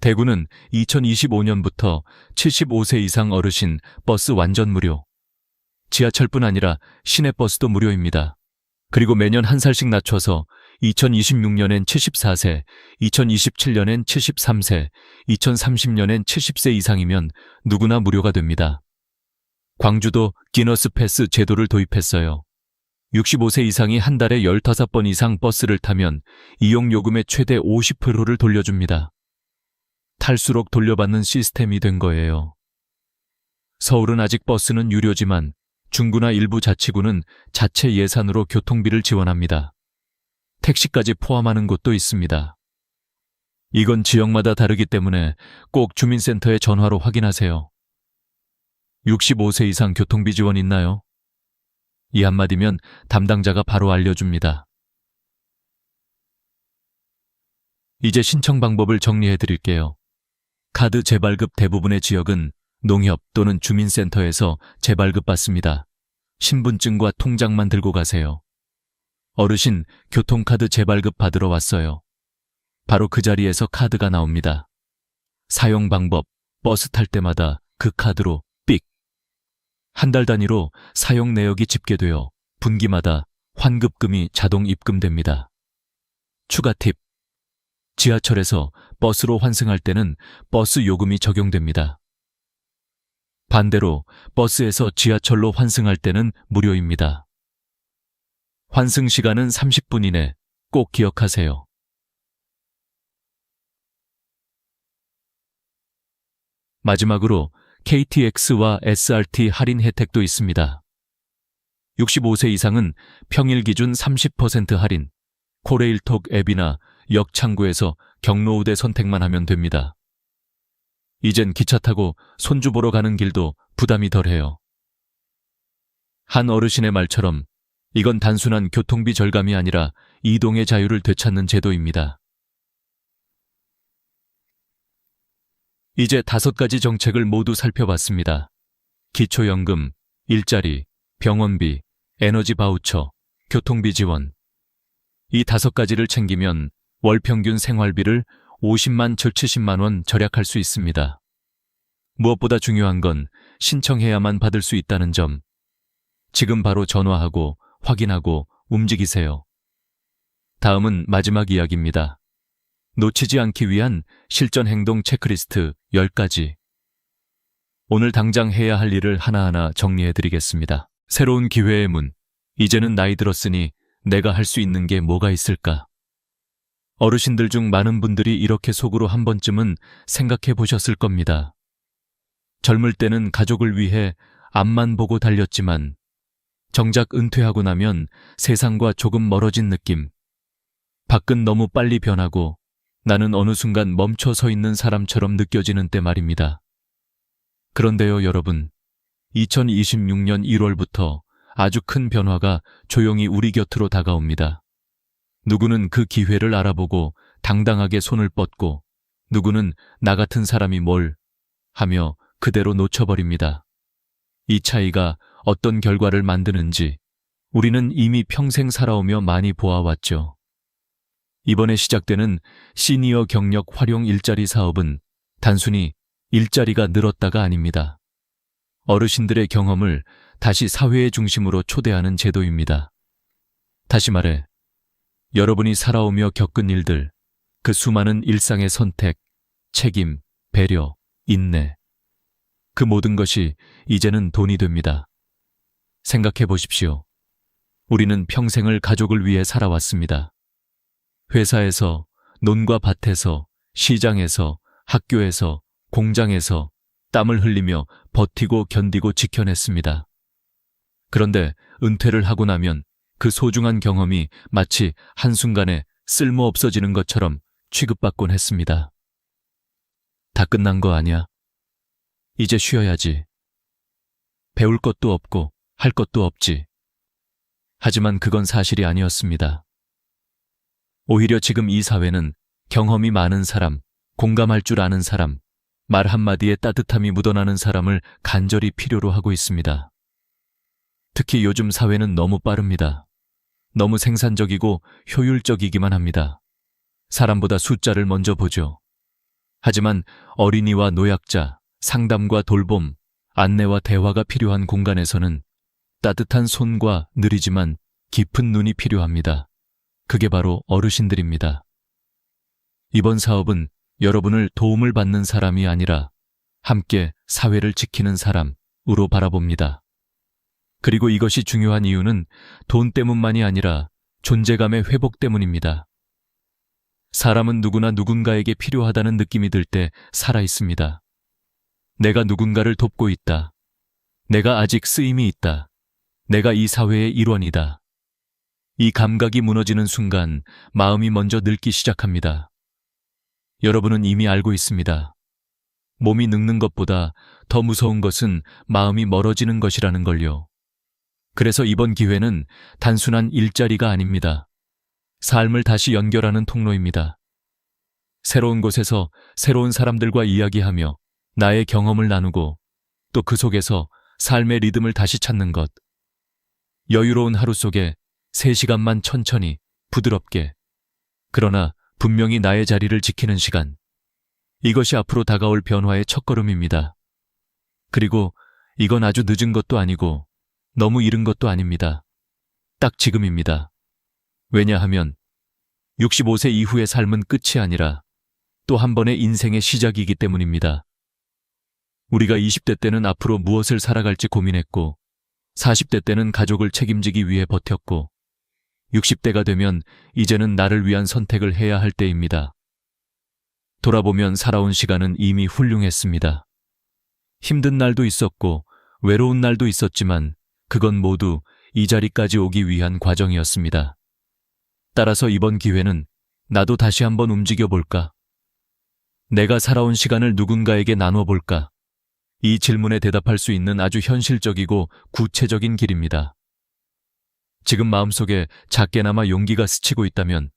대구는 2025년부터 75세 이상 어르신 버스 완전 무료. 지하철뿐 아니라 시내버스도 무료입니다. 그리고 매년 한 살씩 낮춰서 2026년엔 74세, 2027년엔 73세, 2030년엔 70세 이상이면 누구나 무료가 됩니다. 광주도 기너스 패스 제도를 도입했어요. 65세 이상이 한 달에 15번 이상 버스를 타면 이용 요금의 최대 50%를 돌려줍니다. 탈수록 돌려받는 시스템이 된 거예요. 서울은 아직 버스는 유료지만 중구나 일부 자치구는 자체 예산으로 교통비를 지원합니다. 택시까지 포함하는 곳도 있습니다. 이건 지역마다 다르기 때문에 꼭 주민센터에 전화로 확인하세요. 65세 이상 교통비 지원 있나요? 이 한마디면 담당자가 바로 알려줍니다. 이제 신청 방법을 정리해 드릴게요. 카드 재발급 대부분의 지역은 농협 또는 주민센터에서 재발급 받습니다. 신분증과 통장만 들고 가세요. 어르신 교통카드 재발급 받으러 왔어요. 바로 그 자리에서 카드가 나옵니다. 사용 방법, 버스 탈 때마다 그 카드로 삑. 한 달 단위로 사용 내역이 집계되어 분기마다 환급금이 자동 입금됩니다. 추가 팁. 지하철에서 버스로 환승할 때는 버스 요금이 적용됩니다. 반대로 버스에서 지하철로 환승할 때는 무료입니다. 환승 시간은 30분 이내 꼭 기억하세요. 마지막으로 KTX와 SRT 할인 혜택도 있습니다. 65세 이상은 평일 기준 30% 할인, 코레일톡 앱이나 역 창구에서 경로우대 선택만 하면 됩니다. 이젠 기차 타고 손주 보러 가는 길도 부담이 덜해요. 한 어르신의 말처럼 이건 단순한 교통비 절감이 아니라 이동의 자유를 되찾는 제도입니다. 이제 5가지 정책을 모두 살펴봤습니다. 기초연금, 일자리, 병원비, 에너지 바우처, 교통비 지원. 이 5가지를 챙기면 월 평균 생활비를 50만 저 70만 원 절약할 수 있습니다. 무엇보다 중요한 건 신청해야만 받을 수 있다는 점. 지금 바로 전화하고 확인하고 움직이세요. 다음은 마지막 이야기입니다. 놓치지 않기 위한 실전 행동 체크리스트 10가지. 오늘 당장 해야 할 일을 하나하나 정리해드리겠습니다. 새로운 기회의 문. 이제는 나이 들었으니 내가 할 수 있는 게 뭐가 있을까? 어르신들 중 많은 분들이 이렇게 속으로 한 번쯤은 생각해 보셨을 겁니다. 젊을 때는 가족을 위해 앞만 보고 달렸지만 정작 은퇴하고 나면 세상과 조금 멀어진 느낌. 밖은 너무 빨리 변하고 나는 어느 순간 멈춰 서 있는 사람처럼 느껴지는 때 말입니다. 그런데요, 여러분. 2026년 1월부터 아주 큰 변화가 조용히 우리 곁으로 다가옵니다. 누구는 그 기회를 알아보고 당당하게 손을 뻗고 누구는 나 같은 사람이 뭘 하며 그대로 놓쳐버립니다. 이 차이가 어떤 결과를 만드는지 우리는 이미 평생 살아오며 많이 보아왔죠. 이번에 시작되는 시니어 경력 활용 일자리 사업은 단순히 일자리가 늘었다가 아닙니다. 어르신들의 경험을 다시 사회의 중심으로 초대하는 제도입니다. 다시 말해, 여러분이 살아오며 겪은 일들, 그 수많은 일상의 선택, 책임, 배려, 인내, 그 모든 것이 이제는 돈이 됩니다. 생각해 보십시오. 우리는 평생을 가족을 위해 살아왔습니다. 회사에서, 논과 밭에서, 시장에서, 학교에서, 공장에서 땀을 흘리며 버티고 견디고 지켜냈습니다. 그런데 은퇴를 하고 나면 그 소중한 경험이 마치 한순간에 쓸모 없어지는 것처럼 취급받곤 했습니다. 다 끝난 거 아니야? 이제 쉬어야지. 배울 것도 없고 할 것도 없지. 하지만 그건 사실이 아니었습니다. 오히려 지금 이 사회는 경험이 많은 사람, 공감할 줄 아는 사람, 말 한마디에 따뜻함이 묻어나는 사람을 간절히 필요로 하고 있습니다. 특히 요즘 사회는 너무 빠릅니다. 너무 생산적이고 효율적이기만 합니다. 사람보다 숫자를 먼저 보죠. 하지만 어린이와 노약자, 상담과 돌봄, 안내와 대화가 필요한 공간에서는 따뜻한 손과 느리지만 깊은 눈이 필요합니다. 그게 바로 어르신들입니다. 이번 사업은 여러분을 도움을 받는 사람이 아니라 함께 사회를 지키는 사람으로 바라봅니다. 그리고 이것이 중요한 이유는 돈 때문만이 아니라 존재감의 회복 때문입니다. 사람은 누구나 누군가에게 필요하다는 느낌이 들 때 살아 있습니다. 내가 누군가를 돕고 있다. 내가 아직 쓰임이 있다. 내가 이 사회의 일원이다. 이 감각이 무너지는 순간 마음이 먼저 늙기 시작합니다. 여러분은 이미 알고 있습니다. 몸이 늙는 것보다 더 무서운 것은 마음이 멀어지는 것이라는 걸요. 그래서 이번 기회는 단순한 일자리가 아닙니다. 삶을 다시 연결하는 통로입니다. 새로운 곳에서 새로운 사람들과 이야기하며 나의 경험을 나누고 또 그 속에서 삶의 리듬을 다시 찾는 것. 여유로운 하루 속에 3시간만 천천히, 부드럽게, 그러나 분명히 나의 자리를 지키는 시간. 이것이 앞으로 다가올 변화의 첫걸음입니다. 그리고 이건 아주 늦은 것도 아니고 너무 이른 것도 아닙니다. 딱 지금입니다. 왜냐하면 65세 이후의 삶은 끝이 아니라 또 한 번의 인생의 시작이기 때문입니다. 우리가 20대 때는 앞으로 무엇을 살아갈지 고민했고 40대 때는 가족을 책임지기 위해 버텼고 60대가 되면 이제는 나를 위한 선택을 해야 할 때입니다. 돌아보면 살아온 시간은 이미 훌륭했습니다. 힘든 날도 있었고 외로운 날도 있었지만 그건 모두 이 자리까지 오기 위한 과정이었습니다. 따라서 이번 기회는 나도 다시 한번 움직여볼까? 내가 살아온 시간을 누군가에게 나눠볼까? 이 질문에 대답할 수 있는 아주 현실적이고 구체적인 길입니다. 지금 마음속에 작게나마 용기가 스치고 있다면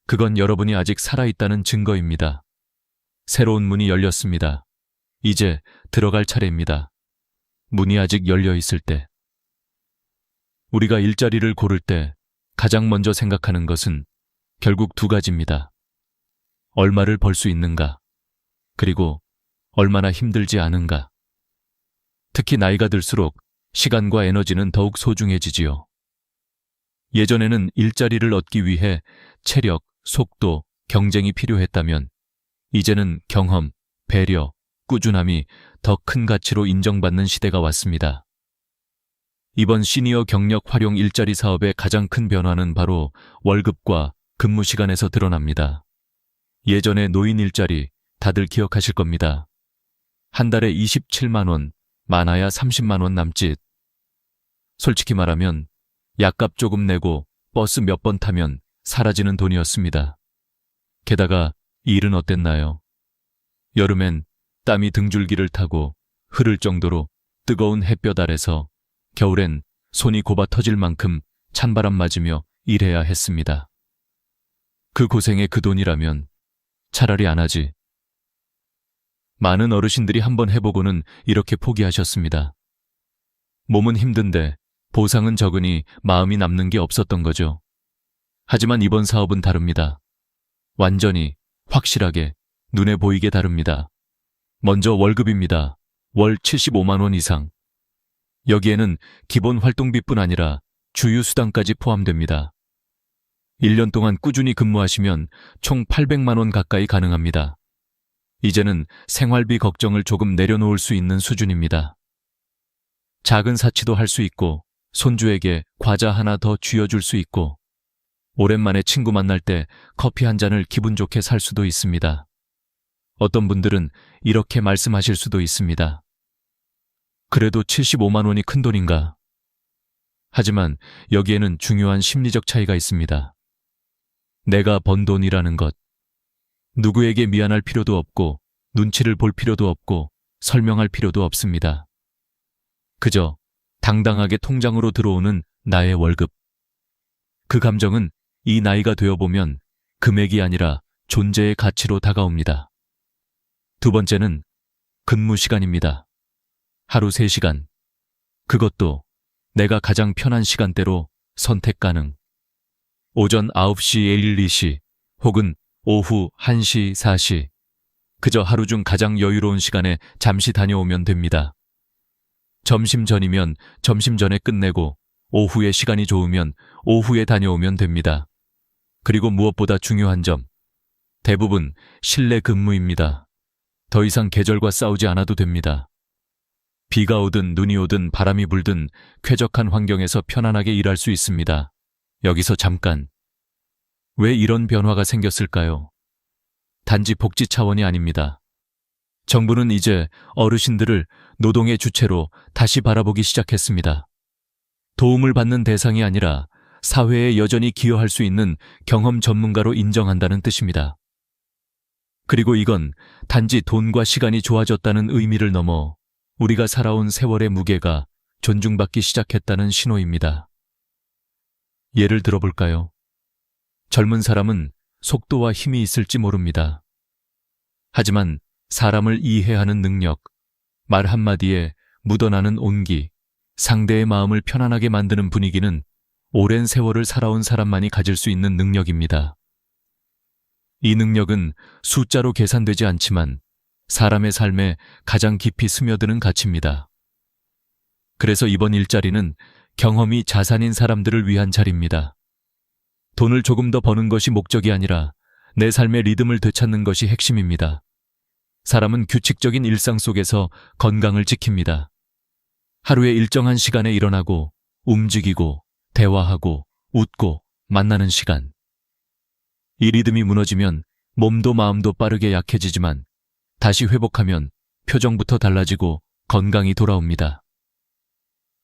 그건 여러분이 아직 살아있다는 증거입니다. 새로운 문이 열렸습니다. 이제 들어갈 차례입니다. 문이 아직 열려 있을 때. 우리가 일자리를 고를 때 가장 먼저 생각하는 것은 결국 두 가지입니다. 얼마를 벌 수 있는가, 그리고 얼마나 힘들지 않은가. 특히 나이가 들수록 시간과 에너지는 더욱 소중해지지요. 예전에는 일자리를 얻기 위해 체력, 속도, 경쟁이 필요했다면 이제는 경험, 배려, 꾸준함이 더 큰 가치로 인정받는 시대가 왔습니다. 이번 시니어 경력 활용 일자리 사업의 가장 큰 변화는 바로 월급과 근무 시간에서 드러납니다. 예전의 노인 일자리 다들 기억하실 겁니다. 한 달에 27만 원, 많아야 30만 원 남짓. 솔직히 말하면 약값 조금 내고 버스 몇 번 타면 사라지는 돈이었습니다. 게다가 일은 어땠나요? 여름엔 땀이 등줄기를 타고 흐를 정도로 뜨거운 햇볕 아래서, 겨울엔 손이 곱아 터질 만큼 찬바람 맞으며 일해야 했습니다. 그 고생에 그 돈이라면 차라리 안 하지. 많은 어르신들이 한번 해보고는 이렇게 포기하셨습니다. 몸은 힘든데 보상은 적으니 마음이 남는 게 없었던 거죠. 하지만 이번 사업은 다릅니다. 완전히, 확실하게, 눈에 보이게 다릅니다. 먼저 월급입니다. 월 75만 원 이상. 여기에는 기본 활동비뿐 아니라 주유수당까지 포함됩니다. 1년 동안 꾸준히 근무하시면 총 800만 원 가까이 가능합니다. 이제는 생활비 걱정을 조금 내려놓을 수 있는 수준입니다. 작은 사치도 할 수 있고, 손주에게 과자 하나 더 쥐어줄 수 있고, 오랜만에 친구 만날 때 커피 한 잔을 기분 좋게 살 수도 있습니다. 어떤 분들은 이렇게 말씀하실 수도 있습니다. 그래도 75만 원이 큰 돈인가? 하지만 여기에는 중요한 심리적 차이가 있습니다. 내가 번 돈이라는 것. 누구에게 미안할 필요도 없고, 눈치를 볼 필요도 없고, 설명할 필요도 없습니다. 그저 당당하게 통장으로 들어오는 나의 월급. 그 감정은 이 나이가 되어보면 금액이 아니라 존재의 가치로 다가옵니다. 두 번째는 근무 시간입니다. 하루 3시간. 그것도 내가 가장 편한 시간대로 선택 가능. 오전 9시에 1, 2시 혹은 오후 1시, 4시. 그저 하루 중 가장 여유로운 시간에 잠시 다녀오면 됩니다. 점심 전이면 점심 전에 끝내고 오후에 시간이 좋으면 오후에 다녀오면 됩니다. 그리고 무엇보다 중요한 점. 대부분 실내 근무입니다. 더 이상 계절과 싸우지 않아도 됩니다. 비가 오든 눈이 오든 바람이 불든 쾌적한 환경에서 편안하게 일할 수 있습니다. 여기서 잠깐. 왜 이런 변화가 생겼을까요? 단지 복지 차원이 아닙니다. 정부는 이제 어르신들을 노동의 주체로 다시 바라보기 시작했습니다. 도움을 받는 대상이 아니라 사회에 여전히 기여할 수 있는 경험 전문가로 인정한다는 뜻입니다. 그리고 이건 단지 돈과 시간이 좋아졌다는 의미를 넘어 우리가 살아온 세월의 무게가 존중받기 시작했다는 신호입니다. 예를 들어볼까요? 젊은 사람은 속도와 힘이 있을지 모릅니다. 하지만 사람을 이해하는 능력, 말 한마디에 묻어나는 온기, 상대의 마음을 편안하게 만드는 분위기는 오랜 세월을 살아온 사람만이 가질 수 있는 능력입니다. 이 능력은 숫자로 계산되지 않지만 사람의 삶에 가장 깊이 스며드는 가치입니다. 그래서 이번 일자리는 경험이 자산인 사람들을 위한 자리입니다. 돈을 조금 더 버는 것이 목적이 아니라 내 삶의 리듬을 되찾는 것이 핵심입니다. 사람은 규칙적인 일상 속에서 건강을 지킵니다. 하루에 일정한 시간에 일어나고, 움직이고, 대화하고, 웃고, 만나는 시간. 이 리듬이 무너지면 몸도 마음도 빠르게 약해지지만 다시 회복하면 표정부터 달라지고 건강이 돌아옵니다.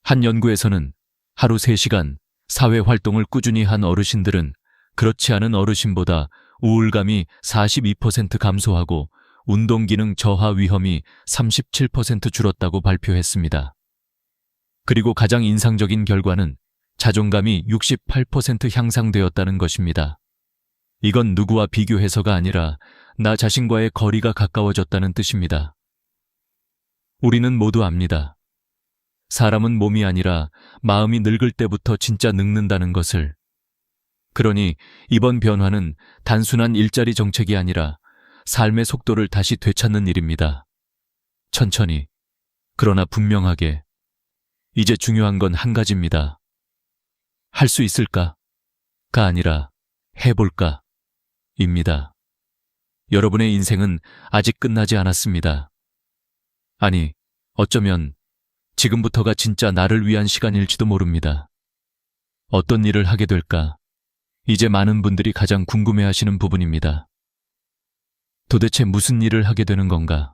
한 연구에서는 하루 3시간 사회활동을 꾸준히 한 어르신들은 그렇지 않은 어르신보다 우울감이 42% 감소하고 운동기능 저하 위험이 37% 줄었다고 발표했습니다. 그리고 가장 인상적인 결과는 자존감이 68% 향상되었다는 것입니다. 이건 누구와 비교해서가 아니라 나 자신과의 거리가 가까워졌다는 뜻입니다. 우리는 모두 압니다. 사람은 몸이 아니라 마음이 늙을 때부터 진짜 늙는다는 것을. 그러니 이번 변화는 단순한 일자리 정책이 아니라 삶의 속도를 다시 되찾는 일입니다. 천천히, 그러나 분명하게. 이제 중요한 건 한 가지입니다. 할 수 있을까?가 아니라 해볼까? 입니다. 여러분의 인생은 아직 끝나지 않았습니다. 아니, 어쩌면 지금부터가 진짜 나를 위한 시간일지도 모릅니다. 어떤 일을 하게 될까? 이제 많은 분들이 가장 궁금해하시는 부분입니다. 도대체 무슨 일을 하게 되는 건가?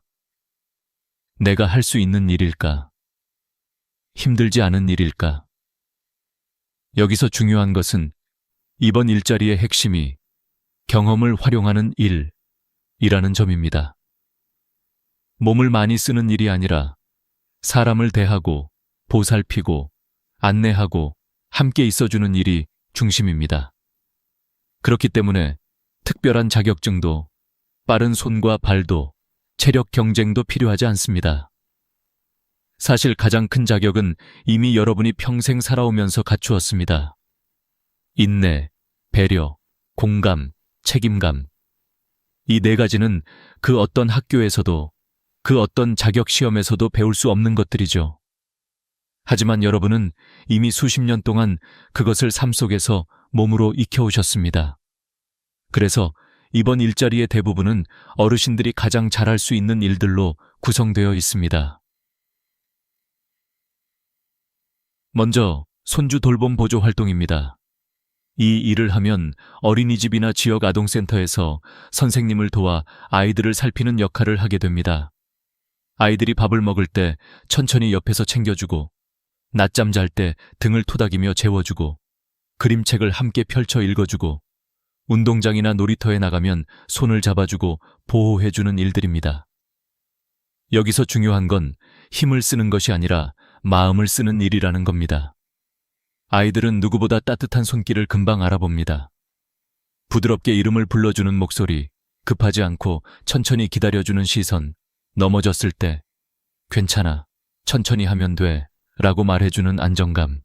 내가 할 수 있는 일일까? 힘들지 않은 일일까? 여기서 중요한 것은 이번 일자리의 핵심이 경험을 활용하는 일이라는 점입니다. 몸을 많이 쓰는 일이 아니라 사람을 대하고 보살피고 안내하고 함께 있어주는 일이 중심입니다. 그렇기 때문에 특별한 자격증도 빠른 손과 발도 체력 경쟁도 필요하지 않습니다. 사실 가장 큰 자격은 이미 여러분이 평생 살아오면서 갖추었습니다. 인내, 배려, 공감, 책임감. 이 네 가지는 그 어떤 학교에서도 그 어떤 자격 시험에서도 배울 수 없는 것들이죠. 하지만 여러분은 이미 수십 년 동안 그것을 삶 속에서 몸으로 익혀오셨습니다. 그래서 이번 일자리의 대부분은 어르신들이 가장 잘할 수 있는 일들로 구성되어 있습니다. 먼저 손주 돌봄 보조 활동입니다. 이 일을 하면 어린이집이나 지역 아동센터에서 선생님을 도와 아이들을 살피는 역할을 하게 됩니다. 아이들이 밥을 먹을 때 천천히 옆에서 챙겨주고, 낮잠 잘 때 등을 토닥이며 재워주고, 그림책을 함께 펼쳐 읽어주고, 운동장이나 놀이터에 나가면 손을 잡아주고 보호해주는 일들입니다. 여기서 중요한 건 힘을 쓰는 것이 아니라 마음을 쓰는 일이라는 겁니다. 아이들은 누구보다 따뜻한 손길을 금방 알아봅니다. 부드럽게 이름을 불러주는 목소리, 급하지 않고 천천히 기다려주는 시선, 넘어졌을 때 괜찮아, 천천히 하면 돼 라고 말해주는 안정감.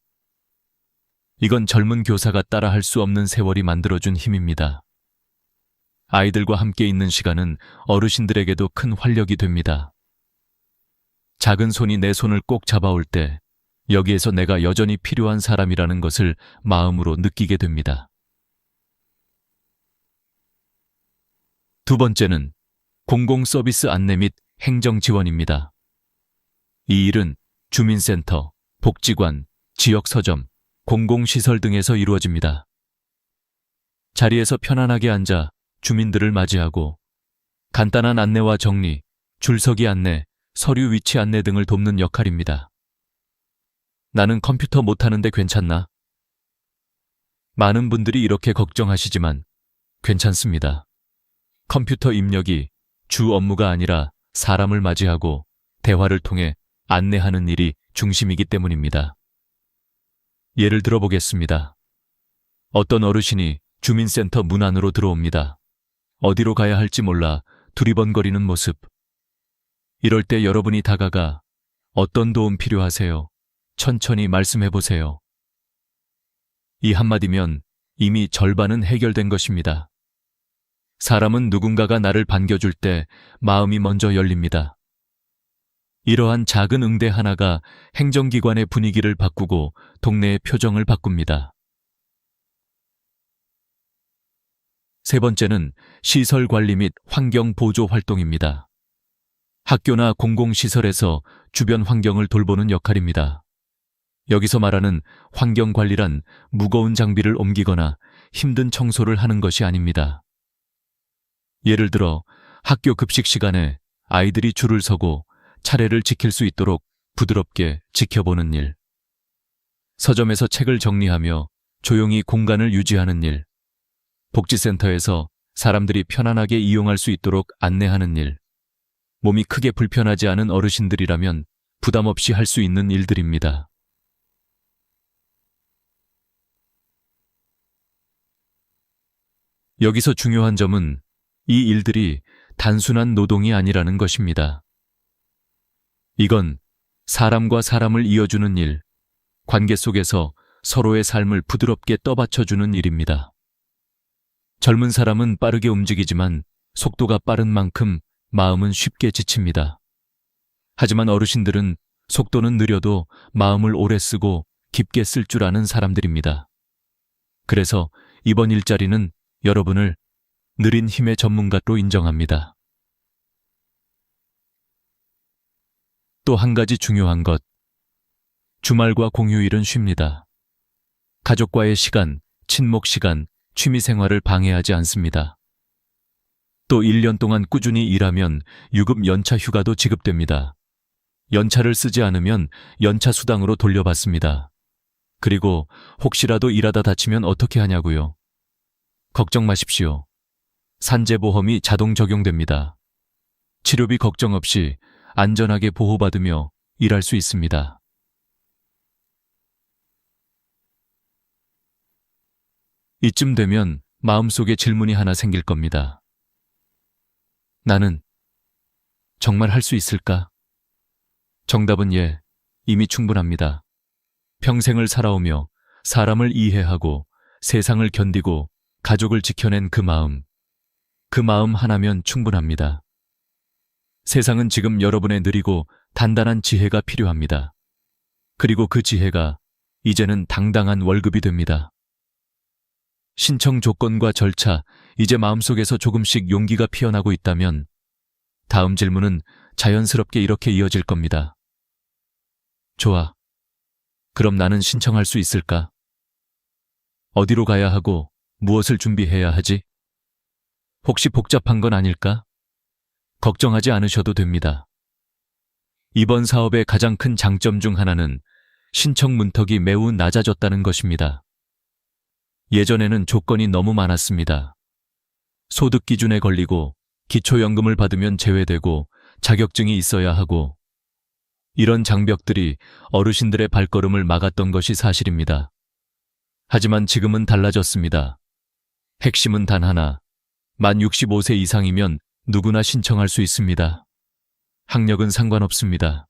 이건 젊은 교사가 따라할 수 없는 세월이 만들어준 힘입니다. 아이들과 함께 있는 시간은 어르신들에게도 큰 활력이 됩니다. 작은 손이 내 손을 꼭 잡아올 때 여기에서 내가 여전히 필요한 사람이라는 것을 마음으로 느끼게 됩니다. 두 번째는 공공 서비스 안내 및 행정 지원입니다. 이 일은 주민센터, 복지관, 지역 서점, 공공시설 등에서 이루어집니다. 자리에서 편안하게 앉아 주민들을 맞이하고 간단한 안내와 정리, 줄서기 안내, 서류 위치 안내 등을 돕는 역할입니다. 나는 컴퓨터 못하는데 괜찮나? 많은 분들이 이렇게 걱정하시지만 괜찮습니다. 컴퓨터 입력이 주 업무가 아니라 사람을 맞이하고 대화를 통해 안내하는 일이 중심이기 때문입니다. 예를 들어 보겠습니다. 어떤 어르신이 주민센터 문 안으로 들어옵니다. 어디로 가야 할지 몰라 두리번거리는 모습. 이럴 때 여러분이 다가가 어떤 도움 필요하세요? 천천히 말씀해 보세요. 이 한마디면 이미 절반은 해결된 것입니다. 사람은 누군가가 나를 반겨줄 때 마음이 먼저 열립니다. 이러한 작은 응대 하나가 행정기관의 분위기를 바꾸고 동네의 표정을 바꿉니다. 세 번째는 시설 관리 및 환경 보조 활동입니다. 학교나 공공시설에서 주변 환경을 돌보는 역할입니다. 여기서 말하는 환경 관리란 무거운 장비를 옮기거나 힘든 청소를 하는 것이 아닙니다. 예를 들어 학교 급식 시간에 아이들이 줄을 서고 차례를 지킬 수 있도록 부드럽게 지켜보는 일, 서점에서 책을 정리하며 조용히 공간을 유지하는 일, 복지센터에서 사람들이 편안하게 이용할 수 있도록 안내하는 일, 몸이 크게 불편하지 않은 어르신들이라면 부담 없이 할 수 있는 일들입니다. 여기서 중요한 점은 이 일들이 단순한 노동이 아니라는 것입니다. 이건 사람과 사람을 이어주는 일, 관계 속에서 서로의 삶을 부드럽게 떠받쳐주는 일입니다. 젊은 사람은 빠르게 움직이지만 속도가 빠른 만큼 마음은 쉽게 지칩니다. 하지만 어르신들은 속도는 느려도 마음을 오래 쓰고 깊게 쓸 줄 아는 사람들입니다. 그래서 이번 일자리는 여러분을 느린 힘의 전문가로 인정합니다. 또 한 가지 중요한 것. 주말과 공휴일은 쉽니다. 가족과의 시간, 친목 시간, 취미 생활을 방해하지 않습니다. 또 1년 동안 꾸준히 일하면 유급 연차 휴가도 지급됩니다. 연차를 쓰지 않으면 연차 수당으로 돌려받습니다. 그리고 혹시라도 일하다 다치면 어떻게 하냐고요? 걱정 마십시오. 산재보험이 자동 적용됩니다. 치료비 걱정 없이 안전하게 보호받으며 일할 수 있습니다. 이쯤 되면 마음속에 질문이 하나 생길 겁니다. 나는 정말 할 수 있을까? 정답은 예, 이미 충분합니다. 평생을 살아오며 사람을 이해하고 세상을 견디고 가족을 지켜낸 그 마음 하나면 충분합니다. 세상은 지금 여러분의 느리고 단단한 지혜가 필요합니다. 그리고 그 지혜가 이제는 당당한 월급이 됩니다. 신청 조건과 절차, 이제 마음속에서 조금씩 용기가 피어나고 있다면 다음 질문은 자연스럽게 이렇게 이어질 겁니다. 좋아. 그럼 나는 신청할 수 있을까? 어디로 가야 하고 무엇을 준비해야 하지? 혹시 복잡한 건 아닐까? 걱정하지 않으셔도 됩니다. 이번 사업의 가장 큰 장점 중 하나는 신청 문턱이 매우 낮아졌다는 것입니다. 예전에는 조건이 너무 많았습니다. 소득 기준에 걸리고 기초연금을 받으면 제외되고 자격증이 있어야 하고 이런 장벽들이 어르신들의 발걸음을 막았던 것이 사실입니다. 하지만 지금은 달라졌습니다. 핵심은 단 하나, 만 65세 이상이면 누구나 신청할 수 있습니다. 학력은 상관없습니다.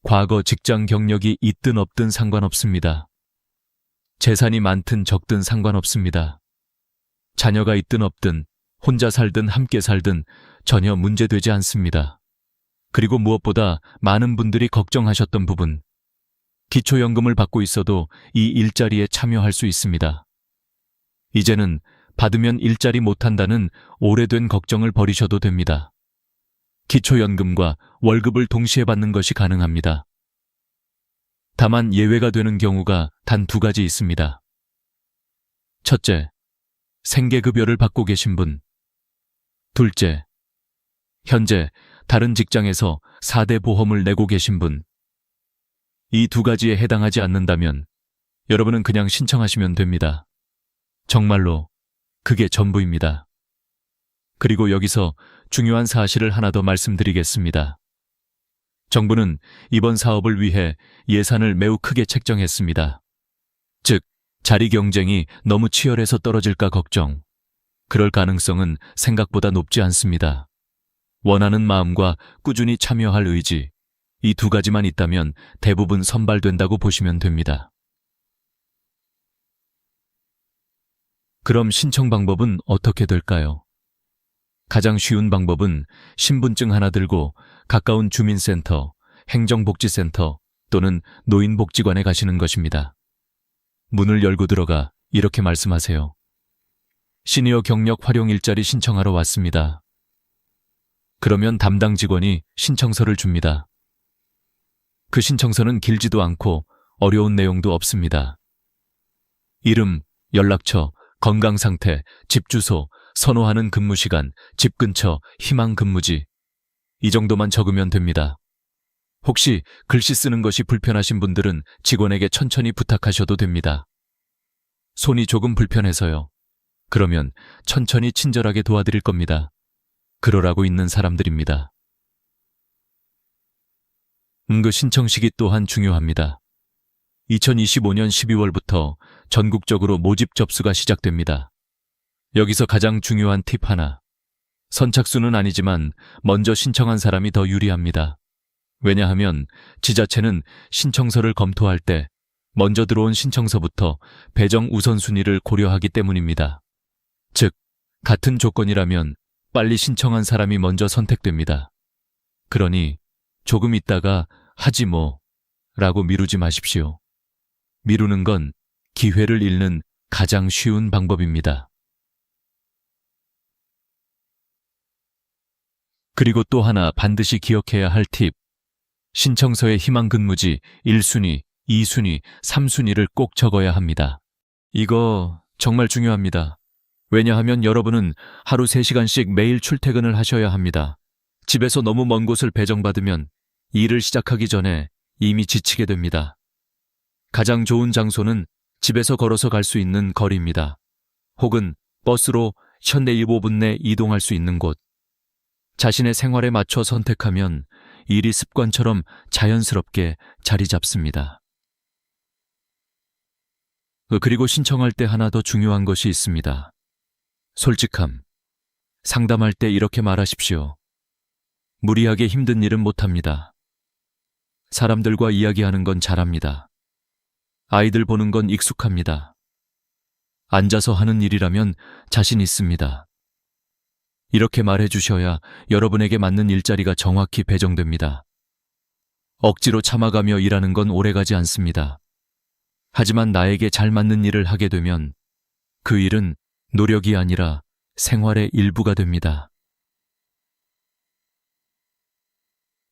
과거 직장 경력이 있든 없든 상관없습니다. 재산이 많든 적든 상관없습니다. 자녀가 있든 없든 혼자 살든 함께 살든 전혀 문제되지 않습니다. 그리고 무엇보다 많은 분들이 걱정하셨던 부분, 기초연금을 받고 있어도 이 일자리에 참여할 수 있습니다. 이제는 받으면 일자리 못한다는 오래된 걱정을 버리셔도 됩니다. 기초연금과 월급을 동시에 받는 것이 가능합니다. 다만 예외가 되는 경우가 단 2가지 있습니다. 첫째, 생계급여를 받고 계신 분. 둘째, 현재 다른 직장에서 4대 보험을 내고 계신 분. 이 2가지에 해당하지 않는다면 여러분은 그냥 신청하시면 됩니다. 정말로 그게 전부입니다. 그리고 여기서 중요한 사실을 하나 더 말씀드리겠습니다. 정부는 이번 사업을 위해 예산을 매우 크게 책정했습니다. 즉, 자리 경쟁이 너무 치열해서 떨어질까 걱정. 그럴 가능성은 생각보다 높지 않습니다. 원하는 마음과 꾸준히 참여할 의지, 이 2가지만 있다면 대부분 선발된다고 보시면 됩니다. 그럼 신청 방법은 어떻게 될까요? 가장 쉬운 방법은 신분증 하나 들고 가까운 주민센터, 행정복지센터 또는 노인복지관에 가시는 것입니다. 문을 열고 들어가 이렇게 말씀하세요. 시니어 경력 활용 일자리 신청하러 왔습니다. 그러면 담당 직원이 신청서를 줍니다. 그 신청서는 길지도 않고 어려운 내용도 없습니다. 이름, 연락처, 건강상태, 집 주소, 선호하는 근무시간, 집 근처, 희망 근무지. 이 정도만 적으면 됩니다. 혹시 글씨 쓰는 것이 불편하신 분들은 직원에게 천천히 부탁하셔도 됩니다. 손이 조금 불편해서요. 그러면 천천히 친절하게 도와드릴 겁니다. 그러라고 있는 사람들입니다. 그 신청 시기 또한 중요합니다. 2025년 12월부터 전국적으로 모집 접수가 시작됩니다. 여기서 가장 중요한 팁 하나. 선착순은 아니지만 먼저 신청한 사람이 더 유리합니다. 왜냐하면 지자체는 신청서를 검토할 때 먼저 들어온 신청서부터 배정 우선순위를 고려하기 때문입니다. 즉, 같은 조건이라면 빨리 신청한 사람이 먼저 선택됩니다. 그러니 조금 있다가 하지 뭐 라고 미루지 마십시오. 미루는 건 기회를 잃는 가장 쉬운 방법입니다. 그리고 또 하나 반드시 기억해야 할 팁. 신청서의 희망 근무지 1순위, 2순위, 3순위를 꼭 적어야 합니다. 이거 정말 중요합니다. 왜냐하면 여러분은 하루 3시간씩 매일 출퇴근을 하셔야 합니다. 집에서 너무 먼 곳을 배정받으면 일을 시작하기 전에 이미 지치게 됩니다. 가장 좋은 장소는 집에서 걸어서 갈 수 있는 거리입니다. 혹은 버스로 현대 15분 내 이동할 수 있는 곳. 자신의 생활에 맞춰 선택하면 일이 습관처럼 자연스럽게 자리 잡습니다. 그리고 신청할 때 하나 더 중요한 것이 있습니다. 솔직함. 상담할 때 이렇게 말하십시오. 무리하게 힘든 일은 못합니다. 사람들과 이야기하는 건 잘합니다. 아이들 보는 건 익숙합니다. 앉아서 하는 일이라면 자신 있습니다. 이렇게 말해주셔야 여러분에게 맞는 일자리가 정확히 배정됩니다. 억지로 참아가며 일하는 건 오래가지 않습니다. 하지만 나에게 잘 맞는 일을 하게 되면 그 일은 노력이 아니라 생활의 일부가 됩니다.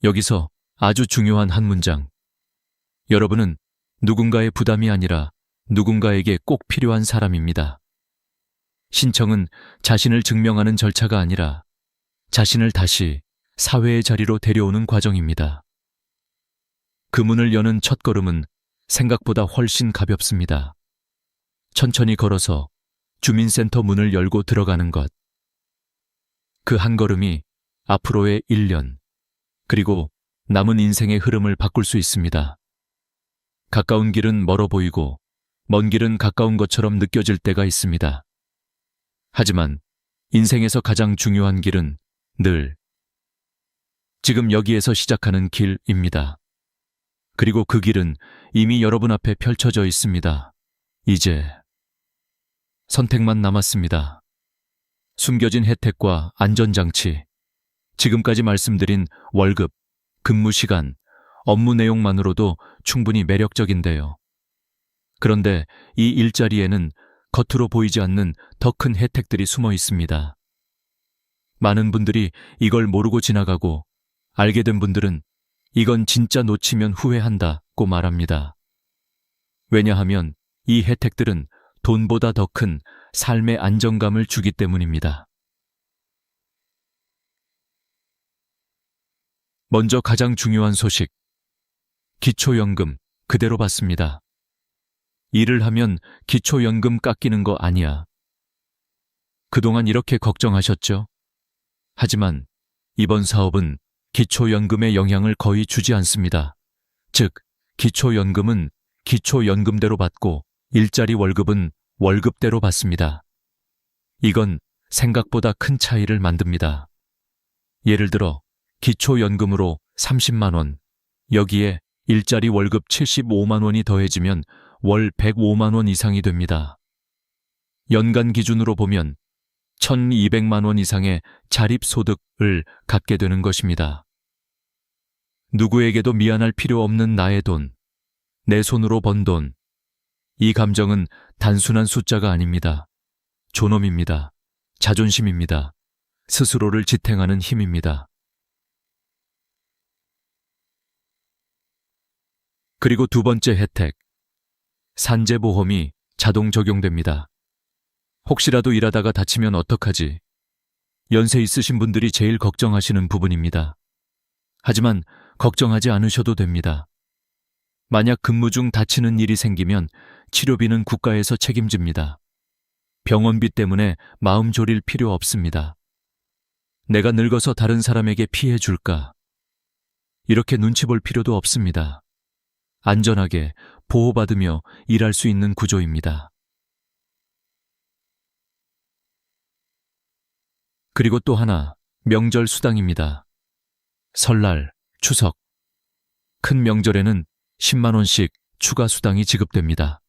여기서 아주 중요한 한 문장. 여러분은 누군가의 부담이 아니라 누군가에게 꼭 필요한 사람입니다. 신청은 자신을 증명하는 절차가 아니라 자신을 다시 사회의 자리로 데려오는 과정입니다. 그 문을 여는 첫걸음은 생각보다 훨씬 가볍습니다. 천천히 걸어서 주민센터 문을 열고 들어가는 것. 그 한 걸음이 앞으로의 1년, 그리고 남은 인생의 흐름을 바꿀 수 있습니다. 가까운 길은 멀어 보이고 먼 길은 가까운 것처럼 느껴질 때가 있습니다. 하지만 인생에서 가장 중요한 길은 늘 지금 여기에서 시작하는 길입니다. 그리고 그 길은 이미 여러분 앞에 펼쳐져 있습니다. 이제 선택만 남았습니다. 숨겨진 혜택과 안전장치, 지금까지 말씀드린 월급, 근무 시간, 업무 내용만으로도 충분히 매력적인데요. 그런데 이 일자리에는 겉으로 보이지 않는 더 큰 혜택들이 숨어 있습니다. 많은 분들이 이걸 모르고 지나가고 알게 된 분들은 이건 진짜 놓치면 후회한다고 말합니다. 왜냐하면 이 혜택들은 돈보다 더 큰 삶의 안정감을 주기 때문입니다. 먼저 가장 중요한 소식. 기초연금 그대로 받습니다. 일을 하면 기초연금 깎이는 거 아니야. 그동안 이렇게 걱정하셨죠? 하지만 이번 사업은 기초연금에 영향을 거의 주지 않습니다. 즉, 기초연금은 기초연금대로 받고 일자리 월급은 월급대로 받습니다. 이건 생각보다 큰 차이를 만듭니다. 예를 들어 기초연금으로 30만 원, 여기에 일자리 월급 75만 원이 더해지면 월 105만 원 이상이 됩니다. 연간 기준으로 보면 1,200만 원 이상의 자립소득을 갖게 되는 것입니다. 누구에게도 미안할 필요 없는 나의 돈, 내 손으로 번 돈. 이 감정은 단순한 숫자가 아닙니다. 존엄입니다. 자존심입니다. 스스로를 지탱하는 힘입니다. 그리고 두 번째 혜택. 산재보험이 자동 적용됩니다. 혹시라도 일하다가 다치면 어떡하지? 연세 있으신 분들이 제일 걱정하시는 부분입니다. 하지만 걱정하지 않으셔도 됩니다. 만약 근무 중 다치는 일이 생기면 치료비는 국가에서 책임집니다. 병원비 때문에 마음 졸일 필요 없습니다. 내가 늙어서 다른 사람에게 피해 줄까? 이렇게 눈치 볼 필요도 없습니다. 안전하게 보호받으며 일할 수 있는 구조입니다. 그리고 또 하나, 명절 수당입니다. 설날, 추석, 큰 명절에는 10만 원씩 추가 수당이 지급됩니다.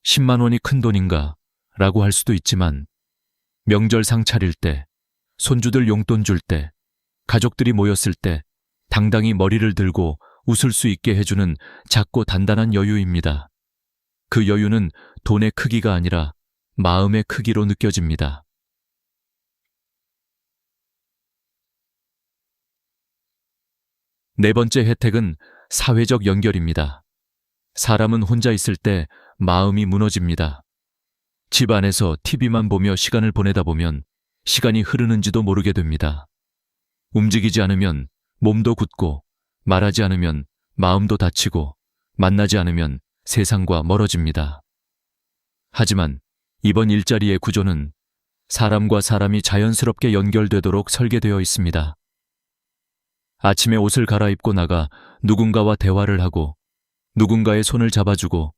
10만 원이 큰 돈인가? 라고 할 수도 있지만 명절 상 차릴 때, 손주들 용돈 줄 때, 가족들이 모였을 때 당당히 머리를 들고 웃을 수 있게 해주는 작고 단단한 여유입니다. 그 여유는 돈의 크기가 아니라 마음의 크기로 느껴집니다. 네 번째 혜택은 사회적 연결입니다. 사람은 혼자 있을 때 마음이 무너집니다. 집 안에서 TV만 보며 시간을 보내다 보면 시간이 흐르는지도 모르게 됩니다. 움직이지 않으면 몸도 굳고, 말하지 않으면 마음도 다치고, 만나지 않으면 세상과 멀어집니다. 하지만 이번 일자리의 구조는 사람과 사람이 자연스럽게 연결되도록 설계되어 있습니다. 아침에 옷을 갈아입고 나가 누군가와 대화를 하고, 누군가의 손을 잡아주고,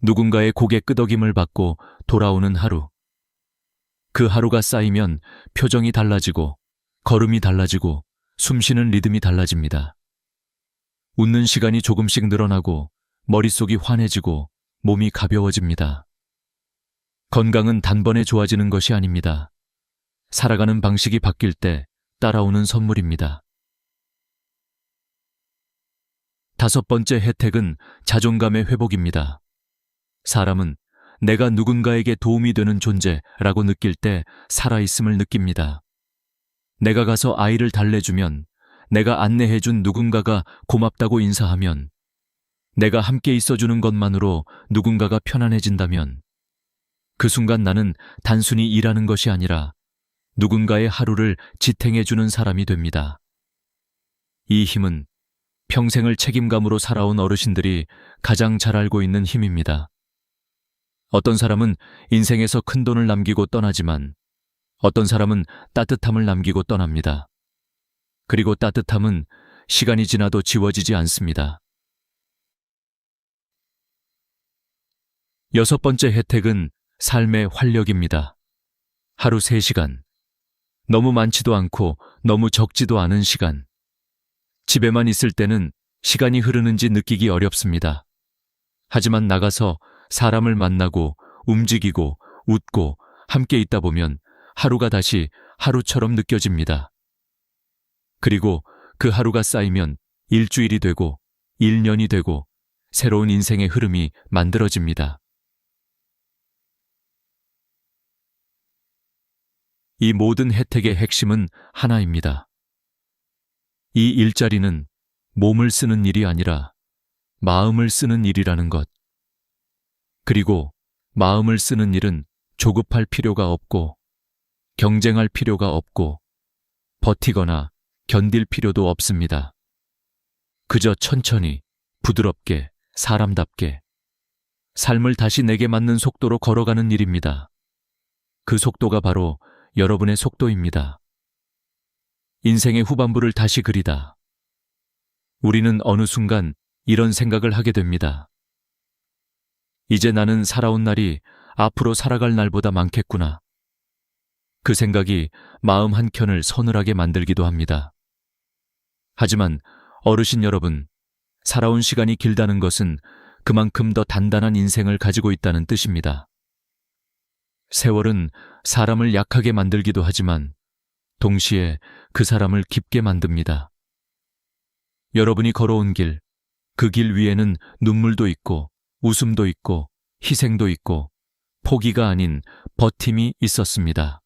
누군가의 고개 끄덕임을 받고 돌아오는 하루. 그 하루가 쌓이면 표정이 달라지고, 걸음이 달라지고, 숨쉬는 리듬이 달라집니다. 웃는 시간이 조금씩 늘어나고, 머릿속이 환해지고, 몸이 가벼워집니다. 건강은 단번에 좋아지는 것이 아닙니다. 살아가는 방식이 바뀔 때 따라오는 선물입니다. 다섯 번째 혜택은 자존감의 회복입니다. 사람은 내가 누군가에게 도움이 되는 존재라고 느낄 때 살아있음을 느낍니다. 내가 가서 아이를 달래주면, 내가 안내해준 누군가가 고맙다고 인사하면, 내가 함께 있어주는 것만으로 누군가가 편안해진다면, 그 순간 나는 단순히 일하는 것이 아니라 누군가의 하루를 지탱해주는 사람이 됩니다. 이 힘은 평생을 책임감으로 살아온 어르신들이 가장 잘 알고 있는 힘입니다. 어떤 사람은 인생에서 큰 돈을 남기고 떠나지만 어떤 사람은 따뜻함을 남기고 떠납니다. 그리고 따뜻함은 시간이 지나도 지워지지 않습니다. 여섯 번째 혜택은 삶의 활력입니다. 하루 3시간. 너무 많지도 않고 너무 적지도 않은 시간. 집에만 있을 때는 시간이 흐르는지 느끼기 어렵습니다. 하지만 나가서 사람을 만나고 움직이고 웃고 함께 있다 보면 하루가 다시 하루처럼 느껴집니다. 그리고 그 하루가 쌓이면 일주일이 되고 1년이 되고 새로운 인생의 흐름이 만들어집니다. 이 모든 혜택의 핵심은 하나입니다. 이 일자리는 몸을 쓰는 일이 아니라 마음을 쓰는 일이라는 것. 그리고 마음을 쓰는 일은 조급할 필요가 없고, 경쟁할 필요가 없고, 버티거나 견딜 필요도 없습니다. 그저 천천히, 부드럽게, 사람답게, 삶을 다시 내게 맞는 속도로 걸어가는 일입니다. 그 속도가 바로 여러분의 속도입니다. 인생의 후반부를 다시 그리다. 우리는 어느 순간 이런 생각을 하게 됩니다. 이제 나는 살아온 날이 앞으로 살아갈 날보다 많겠구나. 그 생각이 마음 한켠을 서늘하게 만들기도 합니다. 하지만 어르신 여러분, 살아온 시간이 길다는 것은 그만큼 더 단단한 인생을 가지고 있다는 뜻입니다. 세월은 사람을 약하게 만들기도 하지만 동시에 그 사람을 깊게 만듭니다. 여러분이 걸어온 길, 그 길 위에는 눈물도 있고 웃음도 있고 희생도 있고 포기가 아닌 버팀이 있었습니다.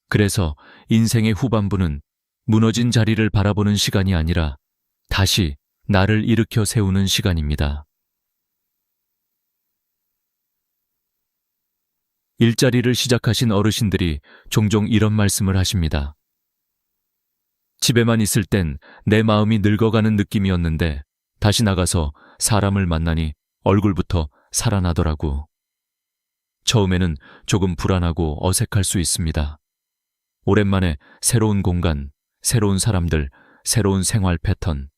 그래서 인생의 후반부는 무너진 자리를 바라보는 시간이 아니라 다시 나를 일으켜 세우는 시간입니다. 일자리를 시작하신 어르신들이 종종 이런 말씀을 하십니다. 집에만 있을 땐 내 마음이 늙어가는 느낌이었는데 다시 나가서 사람을 만나니 얼굴부터 살아나더라고. 처음에는 조금 불안하고 어색할 수 있습니다. 오랜만에 새로운 공간, 새로운 사람들, 새로운 생활 패턴.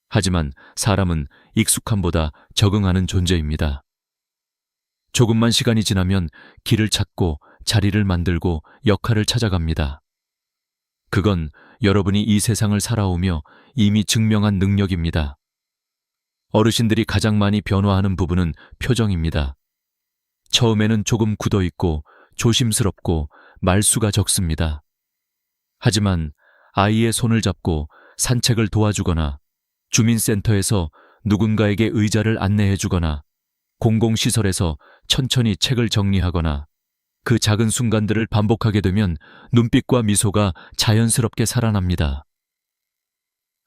하지만 사람은 익숙함보다 적응하는 존재입니다. 조금만 시간이 지나면 길을 찾고 자리를 만들고 역할을 찾아갑니다. 그건 여러분이 이 세상을 살아오며 이미 증명한 능력입니다. 어르신들이 가장 많이 변화하는 부분은 표정입니다. 처음에는 조금 굳어있고 조심스럽고 말수가 적습니다. 하지만 아이의 손을 잡고 산책을 도와주거나 주민센터에서 누군가에게 의자를 안내해주거나 공공시설에서 천천히 책을 정리하거나 그 작은 순간들을 반복하게 되면 눈빛과 미소가 자연스럽게 살아납니다.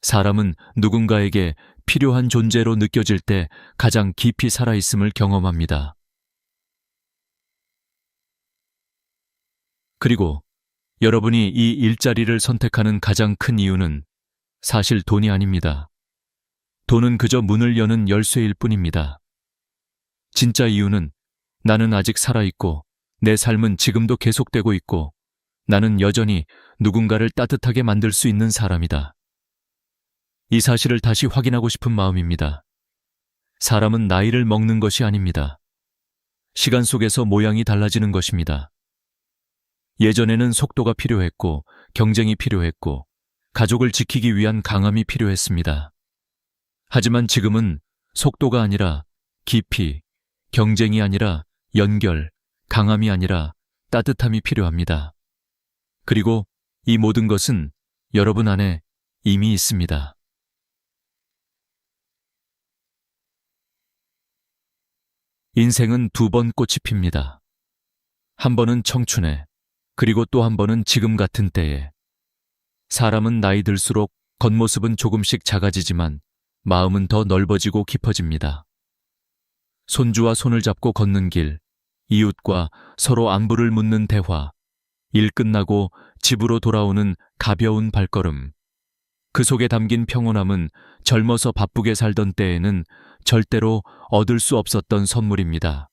사람은 누군가에게 필요한 존재로 느껴질 때 가장 깊이 살아있음을 경험합니다. 그리고 여러분이 이 일자리를 선택하는 가장 큰 이유는 사실 돈이 아닙니다. 돈은 그저 문을 여는 열쇠일 뿐입니다. 진짜 이유는 나는 아직 살아있고 내 삶은 지금도 계속되고 있고 나는 여전히 누군가를 따뜻하게 만들 수 있는 사람이다. 이 사실을 다시 확인하고 싶은 마음입니다. 사람은 나이를 먹는 것이 아닙니다. 시간 속에서 모양이 달라지는 것입니다. 예전에는 속도가 필요했고 경쟁이 필요했고 가족을 지키기 위한 강함이 필요했습니다. 하지만 지금은 속도가 아니라 깊이, 경쟁이 아니라 연결, 강함이 아니라 따뜻함이 필요합니다. 그리고 이 모든 것은 여러분 안에 이미 있습니다. 인생은 두 번 꽃이 핍니다. 한 번은 청춘에, 그리고 또 한 번은 지금 같은 때에. 사람은 나이 들수록 겉모습은 조금씩 작아지지만 마음은 더 넓어지고 깊어집니다. 손주와 손을 잡고 걷는 길, 이웃과 서로 안부를 묻는 대화, 일 끝나고 집으로 돌아오는 가벼운 발걸음. 그 속에 담긴 평온함은 젊어서 바쁘게 살던 때에는 절대로 얻을 수 없었던 선물입니다.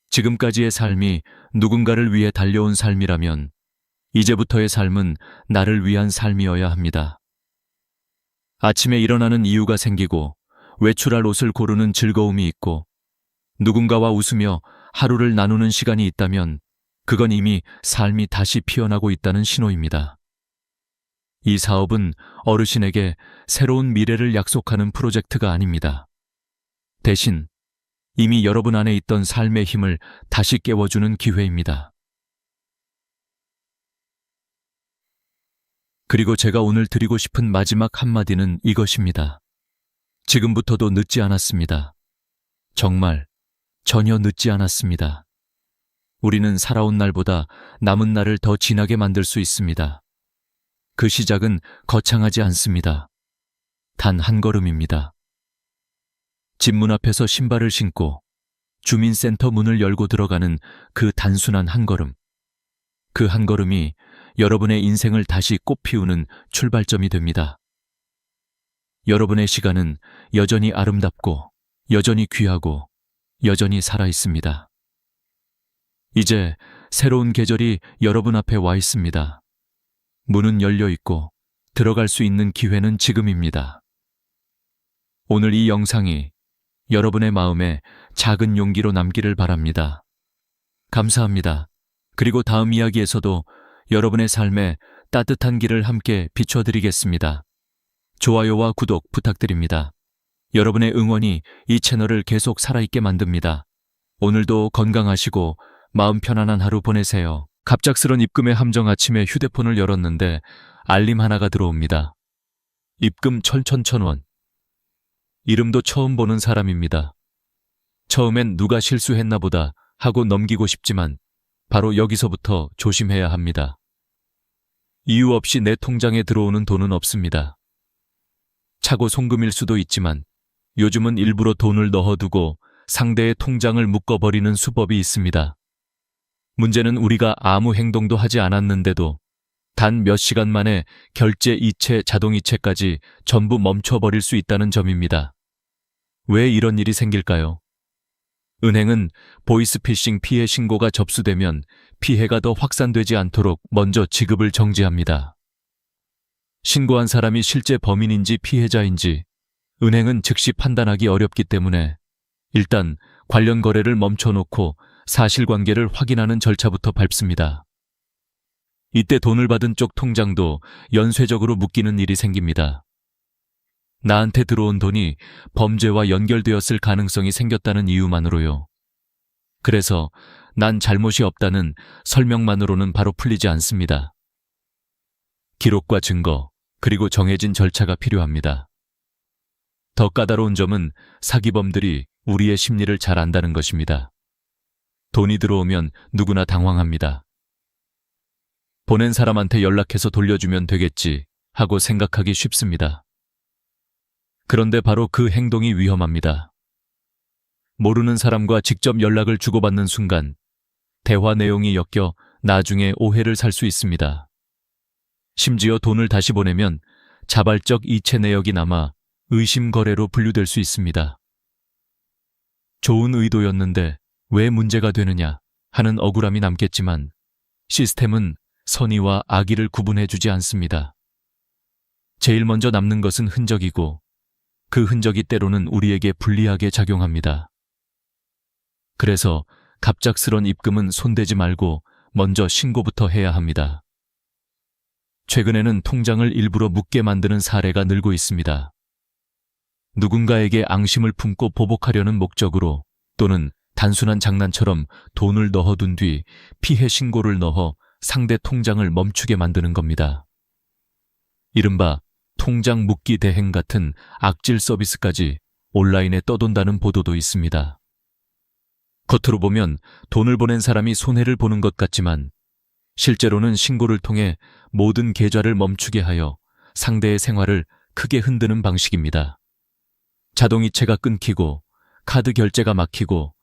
지금까지의 삶이 누군가를 위해 달려온 삶이라면 이제부터의 삶은 나를 위한 삶이어야 합니다. 아침에 일어나는 이유가 생기고 외출할 옷을 고르는 즐거움이 있고 누군가와 웃으며 하루를 나누는 시간이 있다면 그건 이미 삶이 다시 피어나고 있다는 신호입니다. 이 사업은 어르신에게 새로운 미래를 약속하는 프로젝트가 아닙니다. 대신 이미 여러분 안에 있던 삶의 힘을 다시 깨워주는 기회입니다. 그리고 제가 오늘 드리고 싶은 마지막 한마디는 이것입니다. 지금부터도 늦지 않았습니다. 정말 전혀 늦지 않았습니다. 우리는 살아온 날보다 남은 날을 더 진하게 만들 수 있습니다. 그 시작은 거창하지 않습니다. 단 한 걸음입니다. 집 문 앞에서 신발을 신고 주민센터 문을 열고 들어가는 그 단순한 한 걸음. 그 한 걸음이 여러분의 인생을 다시 꽃피우는 출발점이 됩니다. 여러분의 시간은 여전히 아름답고 여전히 귀하고 여전히 살아있습니다. 이제 새로운 계절이 여러분 앞에 와 있습니다. 문은 열려 있고 들어갈 수 있는 기회는 지금입니다. 오늘 이 영상이 여러분의 마음에 작은 용기로 남기를 바랍니다. 감사합니다. 그리고 다음 이야기에서도 여러분의 삶에 따뜻한 길을 함께 비춰드리겠습니다. 좋아요와 구독 부탁드립니다. 여러분의 응원이 이 채널을 계속 살아있게 만듭니다. 오늘도 건강하시고 마음 편안한 하루 보내세요. 갑작스런 입금의 함정. 아침에 휴대폰을 열었는데 알림 하나가 들어옵니다. 입금 1,000원. 이름도 처음 보는 사람입니다. 처음엔 누가 실수했나 보다 하고 넘기고 싶지만 바로 여기서부터 조심해야 합니다. 이유 없이 내 통장에 들어오는 돈은 없습니다. 차고 송금일 수도 있지만 요즘은 일부러 돈을 넣어두고 상대의 통장을 묶어버리는 수법이 있습니다. 문제는 우리가 아무 행동도 하지 않았는데도 단 몇 시간 만에 결제 이체, 자동이체까지 전부 멈춰버릴 수 있다는 점입니다. 왜 이런 일이 생길까요? 은행은 보이스피싱 피해 신고가 접수되면 피해가 더 확산되지 않도록 먼저 지급을 정지합니다. 신고한 사람이 실제 범인인지 피해자인지 은행은 즉시 판단하기 어렵기 때문에 일단 관련 거래를 멈춰놓고 사실관계를 확인하는 절차부터 밟습니다. 이때 돈을 받은 쪽 통장도 연쇄적으로 묶이는 일이 생깁니다. 나한테 들어온 돈이 범죄와 연결되었을 가능성이 생겼다는 이유만으로요. 그래서 난 잘못이 없다는 설명만으로는 바로 풀리지 않습니다. 기록과 증거, 그리고 정해진 절차가 필요합니다. 더 까다로운 점은 사기범들이 우리의 심리를 잘 안다는 것입니다. 돈이 들어오면 누구나 당황합니다. 보낸 사람한테 연락해서 돌려주면 되겠지 하고 생각하기 쉽습니다. 그런데 바로 그 행동이 위험합니다. 모르는 사람과 직접 연락을 주고받는 순간 대화 내용이 엮여 나중에 오해를 살 수 있습니다. 심지어 돈을 다시 보내면 자발적 이체 내역이 남아 의심 거래로 분류될 수 있습니다. 좋은 의도였는데 왜 문제가 되느냐 하는 억울함이 남겠지만 시스템은 선의와 악의를 구분해주지 않습니다. 제일 먼저 남는 것은 흔적이고 그 흔적이 때로는 우리에게 불리하게 작용합니다. 그래서 갑작스런 입금은 손대지 말고 먼저 신고부터 해야 합니다. 최근에는 통장을 일부러 묻게 만드는 사례가 늘고 있습니다. 누군가에게 앙심을 품고 보복하려는 목적으로 또는 단순한 장난처럼 돈을 넣어둔 뒤 피해 신고를 넣어 상대 통장을 멈추게 만드는 겁니다. 이른바 통장 묻기 대행 같은 악질 서비스까지 온라인에 떠돈다는 보도도 있습니다. 겉으로 보면 돈을 보낸 사람이 손해를 보는 것 같지만 실제로는 신고를 통해 모든 계좌를 멈추게 하여 상대의 생활을 크게 흔드는 방식입니다. 자동이체가 끊기고 카드 결제가 막히고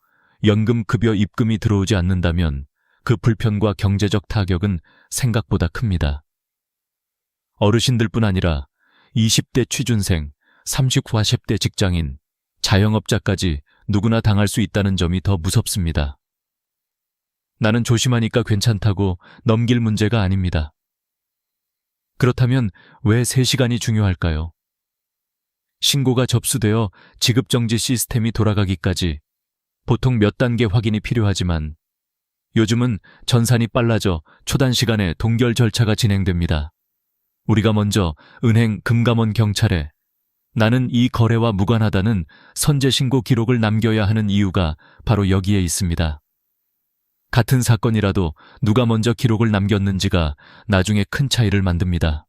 연금급여 입금이 들어오지 않는다면 그 불편과 경제적 타격은 생각보다 큽니다. 어르신들뿐 아니라 20대 취준생, 30, 40대 직장인, 자영업자까지 누구나 당할 수 있다는 점이 더 무섭습니다. 나는 조심하니까 괜찮다고 넘길 문제가 아닙니다. 그렇다면 왜 3시간이 중요할까요? 신고가 접수되어 지급정지 시스템이 돌아가기까지 보통 몇 단계 확인이 필요하지만 요즘은 전산이 빨라져 초단 시간에 동결 절차가 진행됩니다. 우리가 먼저 은행, 금감원, 경찰에 나는 이 거래와 무관하다는 선제 신고 기록을 남겨야 하는 이유가 바로 여기에 있습니다. 같은 사건이라도 누가 먼저 기록을 남겼는지가 나중에 큰 차이를 만듭니다.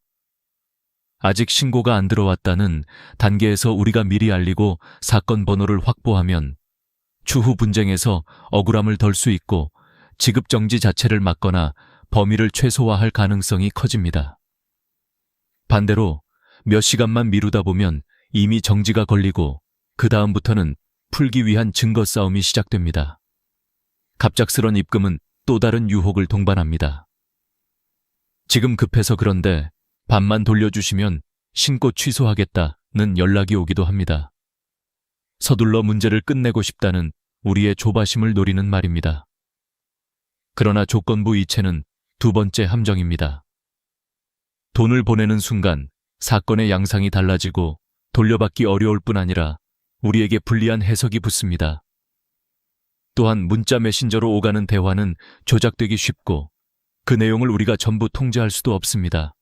아직 신고가 안 들어왔다는 단계에서 우리가 미리 알리고 사건 번호를 확보하면 추후 분쟁에서 억울함을 덜 수 있고 지급정지 자체를 막거나 범위를 최소화할 가능성이 커집니다. 반대로 몇 시간만 미루다 보면 이미 정지가 걸리고 그 다음부터는 풀기 위한 증거 싸움이 시작됩니다. 갑작스런 입금은 또 다른 유혹을 동반합니다. 지금 급해서 그런데 반만 돌려주시면 신고 취소하겠다는 연락이 오기도 합니다. 서둘러 문제를 끝내고 싶다는 우리의 조바심을 노리는 말입니다. 그러나 조건부 이체는 두 번째 함정입니다. 돈을 보내는 순간 사건의 양상이 달라지고 돌려받기 어려울 뿐 아니라 우리에게 불리한 해석이 붙습니다. 또한 문자 메신저로 오가는 대화는 조작되기 쉽고 그 내용을 우리가 전부 통제할 수도 없습니다.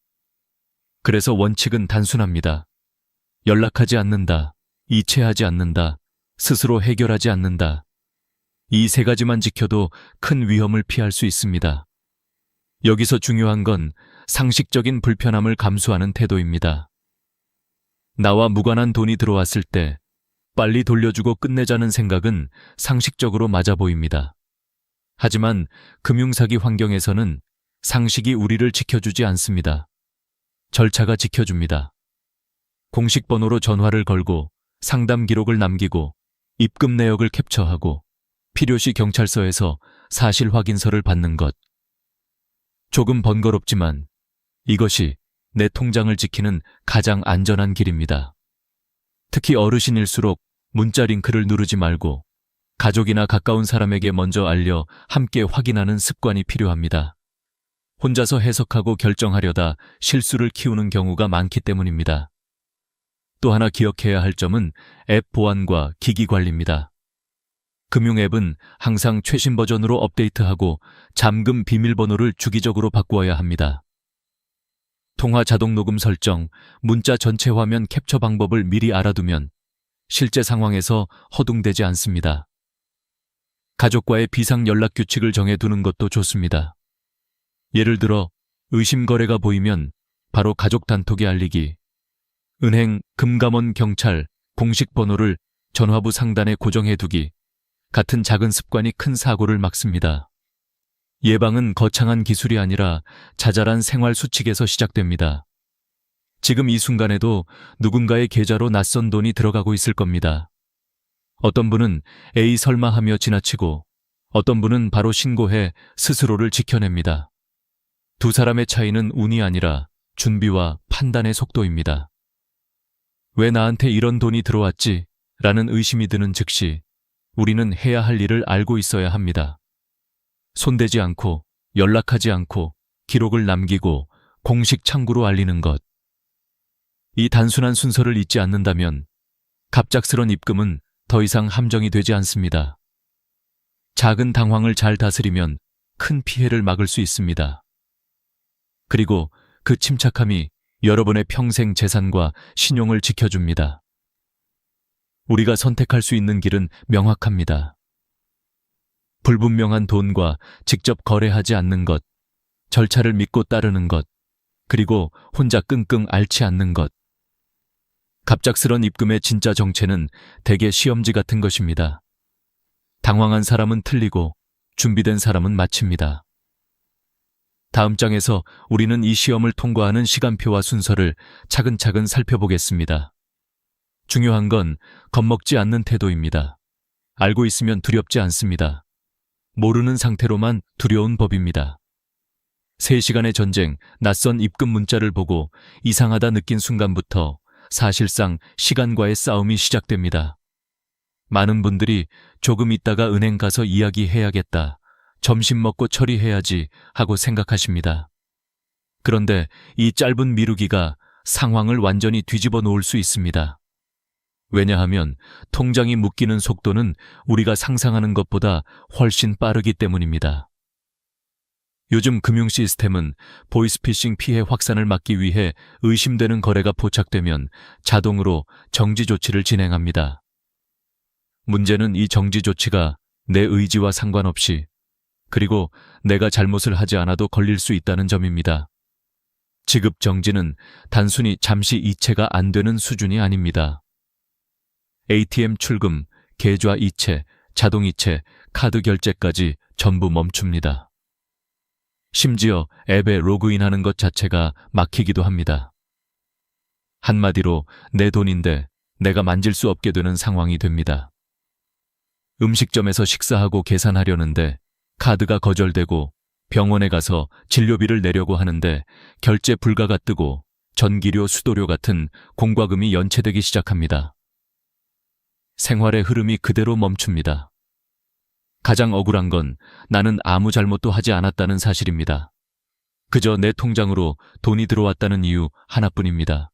그래서 원칙은 단순합니다. 연락하지 않는다, 이체하지 않는다, 스스로 해결하지 않는다. 이 3가지만 지켜도 큰 위험을 피할 수 있습니다. 여기서 중요한 건 상식적인 불편함을 감수하는 태도입니다. 나와 무관한 돈이 들어왔을 때 빨리 돌려주고 끝내자는 생각은 상식적으로 맞아 보입니다. 하지만 금융사기 환경에서는 상식이 우리를 지켜주지 않습니다. 절차가 지켜줍니다. 공식 번호로 전화를 걸고 상담 기록을 남기고 입금 내역을 캡처하고 필요시 경찰서에서 사실 확인서를 받는 것. 조금 번거롭지만 이것이 내 통장을 지키는 가장 안전한 길입니다. 특히 어르신일수록 문자 링크를 누르지 말고 가족이나 가까운 사람에게 먼저 알려 함께 확인하는 습관이 필요합니다. 혼자서 해석하고 결정하려다 실수를 키우는 경우가 많기 때문입니다. 또 하나 기억해야 할 점은 앱 보안과 기기 관리입니다. 금융앱은 항상 최신 버전으로 업데이트하고 잠금 비밀번호를 주기적으로 바꾸어야 합니다. 통화 자동 녹음 설정, 문자 전체 화면 캡처 방법을 미리 알아두면 실제 상황에서 허둥대지 않습니다. 가족과의 비상 연락 규칙을 정해두는 것도 좋습니다. 예를 들어 의심 거래가 보이면 바로 가족 단톡에 알리기, 은행, 금감원, 경찰, 공식 번호를 전화부 상단에 고정해두기 같은 작은 습관이 큰 사고를 막습니다. 예방은 거창한 기술이 아니라 자잘한 생활 수칙에서 시작됩니다. 지금 이 순간에도 누군가의 계좌로 낯선 돈이 들어가고 있을 겁니다. 어떤 분은 에이 설마 하며 지나치고 어떤 분은 바로 신고해 스스로를 지켜냅니다. 두 사람의 차이는 운이 아니라 준비와 판단의 속도입니다. 왜 나한테 이런 돈이 들어왔지? 라는 의심이 드는 즉시 우리는 해야 할 일을 알고 있어야 합니다. 손대지 않고 연락하지 않고 기록을 남기고 공식 창구로 알리는 것. 이 단순한 순서를 잊지 않는다면 갑작스런 입금은 더 이상 함정이 되지 않습니다. 작은 당황을 잘 다스리면 큰 피해를 막을 수 있습니다. 그리고 그 침착함이 여러분의 평생 재산과 신용을 지켜줍니다. 우리가 선택할 수 있는 길은 명확합니다. 불분명한 돈과 직접 거래하지 않는 것, 절차를 믿고 따르는 것, 그리고 혼자 끙끙 앓지 않는 것. 갑작스런 입금의 진짜 정체는 대개 시험지 같은 것입니다. 당황한 사람은 틀리고 준비된 사람은 마칩니다. 다음 장에서 우리는 이 시험을 통과하는 시간표와 순서를 차근차근 살펴보겠습니다. 중요한 건 겁먹지 않는 태도입니다. 알고 있으면 두렵지 않습니다. 모르는 상태로만 두려운 법입니다. 3시간의 전쟁, 낯선 입금 문자를 보고 이상하다 느낀 순간부터 사실상 시간과의 싸움이 시작됩니다. 많은 분들이 조금 있다가 은행 가서 이야기해야겠다, 점심 먹고 처리해야지 하고 생각하십니다. 그런데 이 짧은 미루기가 상황을 완전히 뒤집어 놓을 수 있습니다. 왜냐하면 통장이 묶이는 속도는 우리가 상상하는 것보다 훨씬 빠르기 때문입니다. 요즘 금융 시스템은 보이스피싱 피해 확산을 막기 위해 의심되는 거래가 포착되면 자동으로 정지 조치를 진행합니다. 문제는 이 정지 조치가 내 의지와 상관없이, 그리고 내가 잘못을 하지 않아도 걸릴 수 있다는 점입니다. 지급 정지는 단순히 잠시 이체가 안 되는 수준이 아닙니다. ATM 출금, 계좌 이체, 자동 이체, 카드 결제까지 전부 멈춥니다. 심지어 앱에 로그인하는 것 자체가 막히기도 합니다. 한마디로 내 돈인데 내가 만질 수 없게 되는 상황이 됩니다. 음식점에서 식사하고 계산하려는데 카드가 거절되고 병원에 가서 진료비를 내려고 하는데 결제 불가가 뜨고 전기료, 수도료 같은 공과금이 연체되기 시작합니다. 생활의 흐름이 그대로 멈춥니다. 가장 억울한 건 나는 아무 잘못도 하지 않았다는 사실입니다. 그저 내 통장으로 돈이 들어왔다는 이유 하나뿐입니다.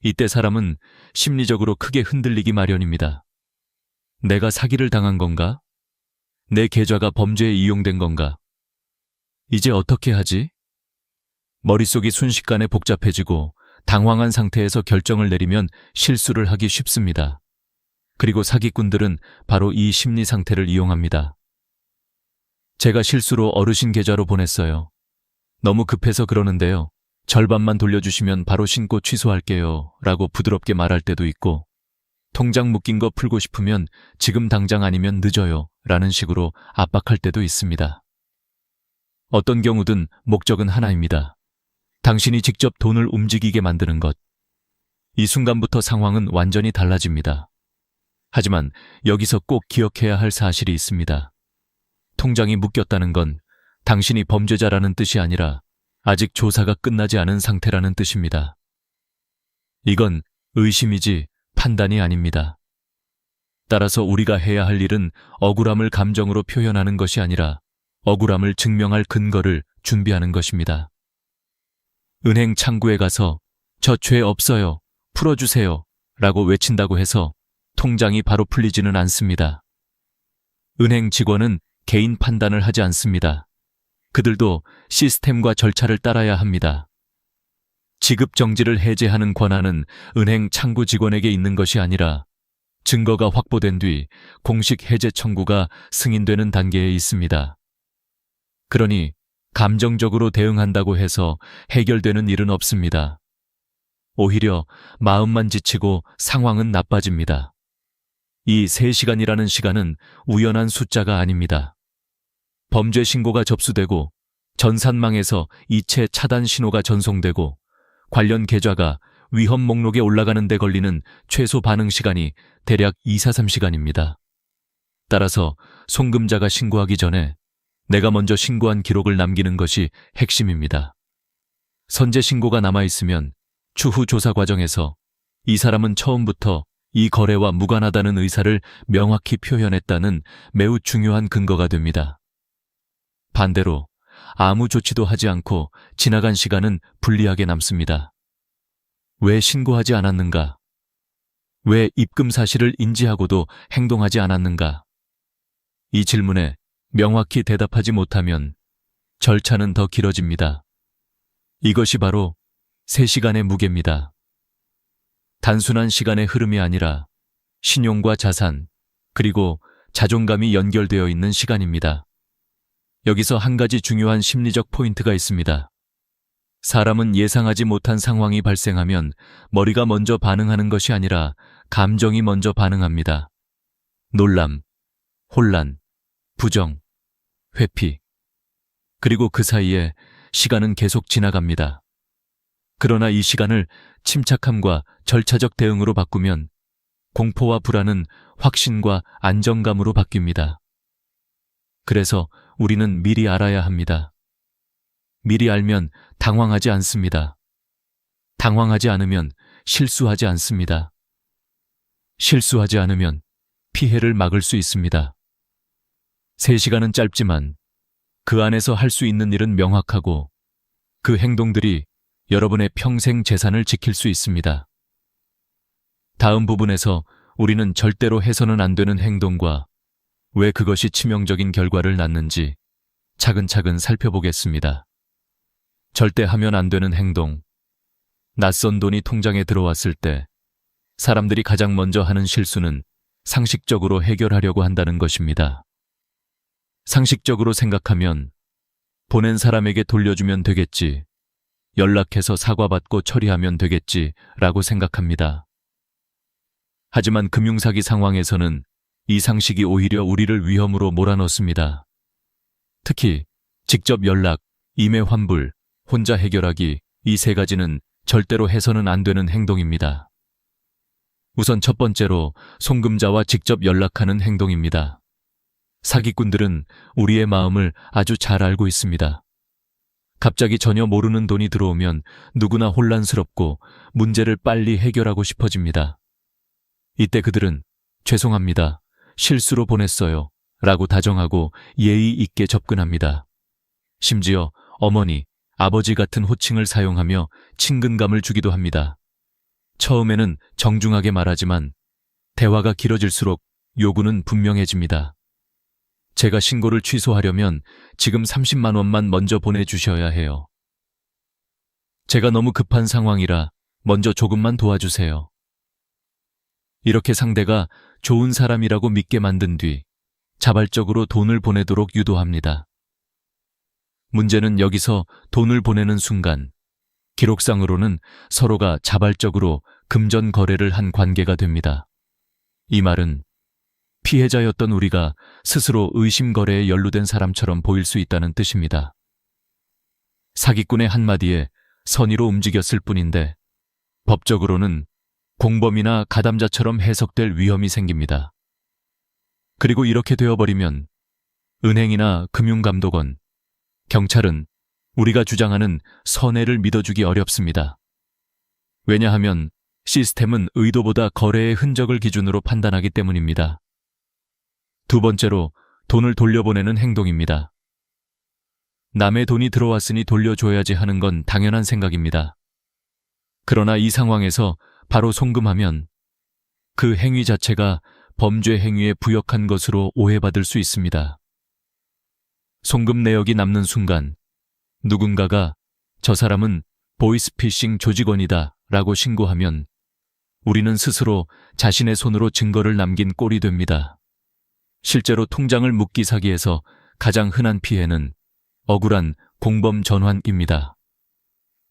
이때 사람은 심리적으로 크게 흔들리기 마련입니다. 내가 사기를 당한 건가? 내 계좌가 범죄에 이용된 건가? 이제 어떻게 하지? 머릿속이 순식간에 복잡해지고 당황한 상태에서 결정을 내리면 실수를 하기 쉽습니다. 그리고 사기꾼들은 바로 이 심리 상태를 이용합니다. 제가 실수로 어르신 계좌로 보냈어요. 너무 급해서 그러는데요. 절반만 돌려주시면 바로 신고 취소할게요. 라고 부드럽게 말할 때도 있고, 통장 묶인 거 풀고 싶으면 지금 당장 아니면 늦어요. 라는 식으로 압박할 때도 있습니다. 어떤 경우든 목적은 하나입니다. 당신이 직접 돈을 움직이게 만드는 것. 이 순간부터 상황은 완전히 달라집니다. 하지만 여기서 꼭 기억해야 할 사실이 있습니다. 통장이 묶였다는 건 당신이 범죄자라는 뜻이 아니라 아직 조사가 끝나지 않은 상태라는 뜻입니다. 이건 의심이지 판단이 아닙니다. 따라서 우리가 해야 할 일은 억울함을 감정으로 표현하는 것이 아니라 억울함을 증명할 근거를 준비하는 것입니다. 은행 창구에 가서 저 죄 없어요, 풀어주세요 라고 외친다고 해서 통장이 바로 풀리지는 않습니다. 은행 직원은 개인 판단을 하지 않습니다. 그들도 시스템과 절차를 따라야 합니다. 지급 정지를 해제하는 권한은 은행 창구 직원에게 있는 것이 아니라 증거가 확보된 뒤 공식 해제 청구가 승인되는 단계에 있습니다. 그러니 감정적으로 대응한다고 해서 해결되는 일은 없습니다. 오히려 마음만 지치고 상황은 나빠집니다. 이 3시간이라는 시간은 우연한 숫자가 아닙니다. 범죄 신고가 접수되고 전산망에서 이체 차단 신호가 전송되고 관련 계좌가 위험 목록에 올라가는 데 걸리는 최소 반응 시간이 대략 2-3시간입니다. 따라서 송금자가 신고하기 전에 내가 먼저 신고한 기록을 남기는 것이 핵심입니다. 선제 신고가 남아있으면 추후 조사 과정에서 이 사람은 처음부터 이 거래와 무관하다는 의사를 명확히 표현했다는 매우 중요한 근거가 됩니다. 반대로 아무 조치도 하지 않고 지나간 시간은 불리하게 남습니다. 왜 신고하지 않았는가? 왜 입금 사실을 인지하고도 행동하지 않았는가? 이 질문에 명확히 대답하지 못하면 절차는 더 길어집니다. 이것이 바로 3시간의 무게입니다. 단순한 시간의 흐름이 아니라 신용과 자산, 그리고 자존감이 연결되어 있는 시간입니다. 여기서 한 가지 중요한 심리적 포인트가 있습니다. 사람은 예상하지 못한 상황이 발생하면 머리가 먼저 반응하는 것이 아니라 감정이 먼저 반응합니다. 놀람, 혼란, 부정, 회피. 그리고 그 사이에 시간은 계속 지나갑니다. 그러나 이 시간을 침착함과 절차적 대응으로 바꾸면 공포와 불안은 확신과 안정감으로 바뀝니다. 그래서 우리는 미리 알아야 합니다. 미리 알면 당황하지 않습니다. 당황하지 않으면 실수하지 않습니다. 실수하지 않으면 피해를 막을 수 있습니다. 3시간은 짧지만 그 안에서 할 수 있는 일은 명확하고 그 행동들이 여러분의 평생 재산을 지킬 수 있습니다. 다음 부분에서 우리는 절대로 해서는 안 되는 행동과 왜 그것이 치명적인 결과를 낳는지 차근차근 살펴보겠습니다. 절대 하면 안 되는 행동. 낯선 돈이 통장에 들어왔을 때 사람들이 가장 먼저 하는 실수는 상식적으로 해결하려고 한다는 것입니다. 상식적으로 생각하면 보낸 사람에게 돌려주면 되겠지, 연락해서 사과받고 처리하면 되겠지 라고 생각합니다. 하지만 금융사기 상황에서는 이 상식이 오히려 우리를 위험으로 몰아넣습니다. 특히 직접 연락, 임의 환불, 혼자 해결하기, 이 3가지는 절대로 해서는 안 되는 행동입니다. 우선 첫 번째로 송금자와 직접 연락하는 행동입니다. 사기꾼들은 우리의 마음을 아주 잘 알고 있습니다. 갑자기 전혀 모르는 돈이 들어오면 누구나 혼란스럽고 문제를 빨리 해결하고 싶어집니다. 이때 그들은 죄송합니다, 실수로 보냈어요 라고 다정하고 예의 있게 접근합니다. 심지어 어머니, 아버지 같은 호칭을 사용하며 친근감을 주기도 합니다. 처음에는 정중하게 말하지만 대화가 길어질수록 요구는 분명해집니다. 제가 신고를 취소하려면 지금 30만 원만 먼저 보내주셔야 해요. 제가 너무 급한 상황이라 먼저 조금만 도와주세요. 이렇게 상대가 좋은 사람이라고 믿게 만든 뒤 자발적으로 돈을 보내도록 유도합니다. 문제는 여기서 돈을 보내는 순간 기록상으로는 서로가 자발적으로 금전 거래를 한 관계가 됩니다. 이 말은 피해자였던 우리가 스스로 의심 거래에 연루된 사람처럼 보일 수 있다는 뜻입니다. 사기꾼의 한마디에 선의로 움직였을 뿐인데 법적으로는 공범이나 가담자처럼 해석될 위험이 생깁니다. 그리고 이렇게 되어버리면 은행이나 금융감독원, 경찰은 우리가 주장하는 선의를 믿어주기 어렵습니다. 왜냐하면 시스템은 의도보다 거래의 흔적을 기준으로 판단하기 때문입니다. 두 번째로 돈을 돌려보내는 행동입니다. 남의 돈이 들어왔으니 돌려줘야지 하는 건 당연한 생각입니다. 그러나 이 상황에서 바로 송금하면 그 행위 자체가 범죄 행위에 부역한 것으로 오해받을 수 있습니다. 송금 내역이 남는 순간 누군가가 저 사람은 보이스피싱 조직원이다 라고 신고하면 우리는 스스로 자신의 손으로 증거를 남긴 꼴이 됩니다. 실제로 통장을 묵기 사기에서 가장 흔한 피해는 억울한 공범 전환입니다.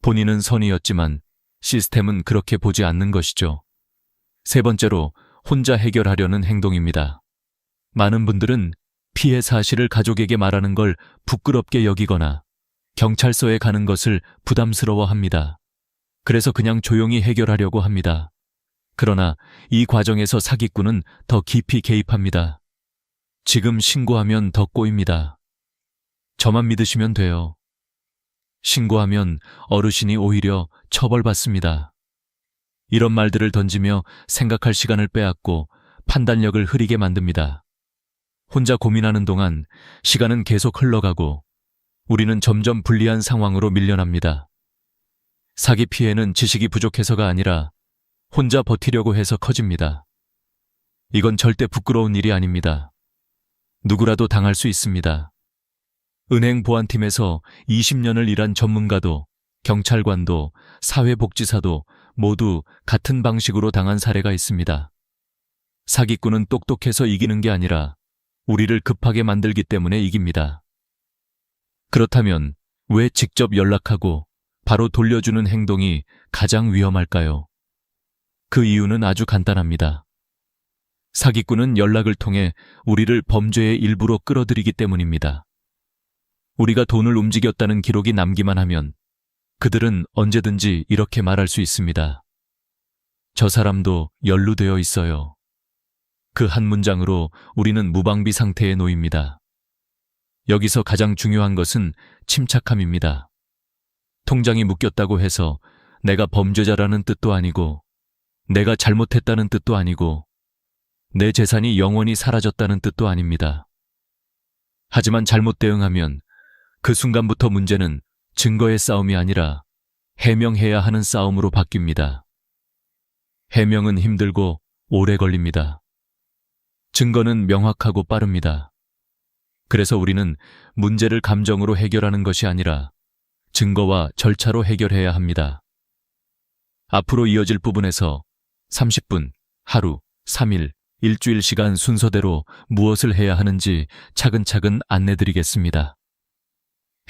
본인은 선의였지만 시스템은 그렇게 보지 않는 것이죠. 세 번째로 혼자 해결하려는 행동입니다. 많은 분들은 피해 사실을 가족에게 말하는 걸 부끄럽게 여기거나 경찰서에 가는 것을 부담스러워합니다. 그래서 그냥 조용히 해결하려고 합니다. 그러나 이 과정에서 사기꾼은 더 깊이 개입합니다. 지금 신고하면 더 꼬입니다. 저만 믿으시면 돼요. 신고하면 어르신이 오히려 처벌받습니다. 이런 말들을 던지며 생각할 시간을 빼앗고 판단력을 흐리게 만듭니다. 혼자 고민하는 동안 시간은 계속 흘러가고 우리는 점점 불리한 상황으로 밀려납니다. 사기 피해는 지식이 부족해서가 아니라 혼자 버티려고 해서 커집니다. 이건 절대 부끄러운 일이 아닙니다. 누구라도 당할 수 있습니다. 은행 보안팀에서 20년을 일한 전문가도, 경찰관도, 사회복지사도 모두 같은 방식으로 당한 사례가 있습니다. 사기꾼은 똑똑해서 이기는 게 아니라 우리를 급하게 만들기 때문에 이깁니다. 그렇다면 왜 직접 연락하고 바로 돌려주는 행동이 가장 위험할까요? 그 이유는 아주 간단합니다. 사기꾼은 연락을 통해 우리를 범죄의 일부로 끌어들이기 때문입니다. 우리가 돈을 움직였다는 기록이 남기만 하면 그들은 언제든지 이렇게 말할 수 있습니다. 저 사람도 연루되어 있어요. 그 한 문장으로 우리는 무방비 상태에 놓입니다. 여기서 가장 중요한 것은 침착함입니다. 통장이 묶였다고 해서 내가 범죄자라는 뜻도 아니고 내가 잘못했다는 뜻도 아니고 내 재산이 영원히 사라졌다는 뜻도 아닙니다. 하지만 잘못 대응하면 그 순간부터 문제는 증거의 싸움이 아니라 해명해야 하는 싸움으로 바뀝니다. 해명은 힘들고 오래 걸립니다. 증거는 명확하고 빠릅니다. 그래서 우리는 문제를 감정으로 해결하는 것이 아니라 증거와 절차로 해결해야 합니다. 앞으로 이어질 부분에서 30분, 하루, 3일, 일주일 시간 순서대로 무엇을 해야 하는지 차근차근 안내드리겠습니다.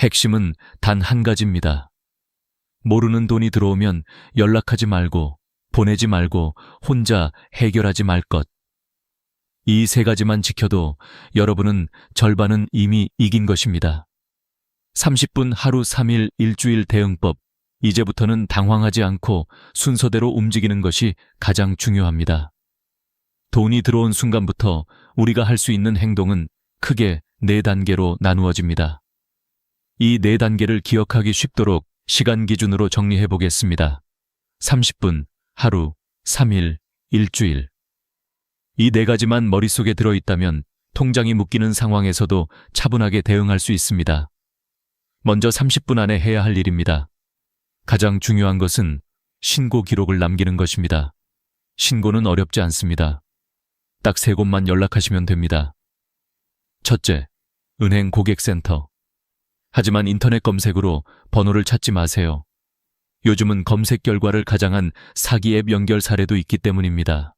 핵심은 단 한 가지입니다. 모르는 돈이 들어오면 연락하지 말고, 보내지 말고, 혼자 해결하지 말 것. 이 세 가지만 지켜도 여러분은 절반은 이미 이긴 것입니다. 30분, 하루, 3일, 일주일 대응법. 이제부터는 당황하지 않고 순서대로 움직이는 것이 가장 중요합니다. 돈이 들어온 순간부터 우리가 할 수 있는 행동은 크게 4단계로 나누어집니다. 이 4단계를 기억하기 쉽도록 시간 기준으로 정리해 보겠습니다. 30분, 하루, 3일, 일주일. 이 4가지만 머릿속에 들어있다면 통장이 묶이는 상황에서도 차분하게 대응할 수 있습니다. 먼저 30분 안에 해야 할 일입니다. 가장 중요한 것은 신고 기록을 남기는 것입니다. 신고는 어렵지 않습니다. 딱 3곳만 연락하시면 됩니다. 첫째, 은행 고객센터. 하지만 인터넷 검색으로 번호를 찾지 마세요. 요즘은 검색 결과를 가장한 사기 앱 연결 사례도 있기 때문입니다.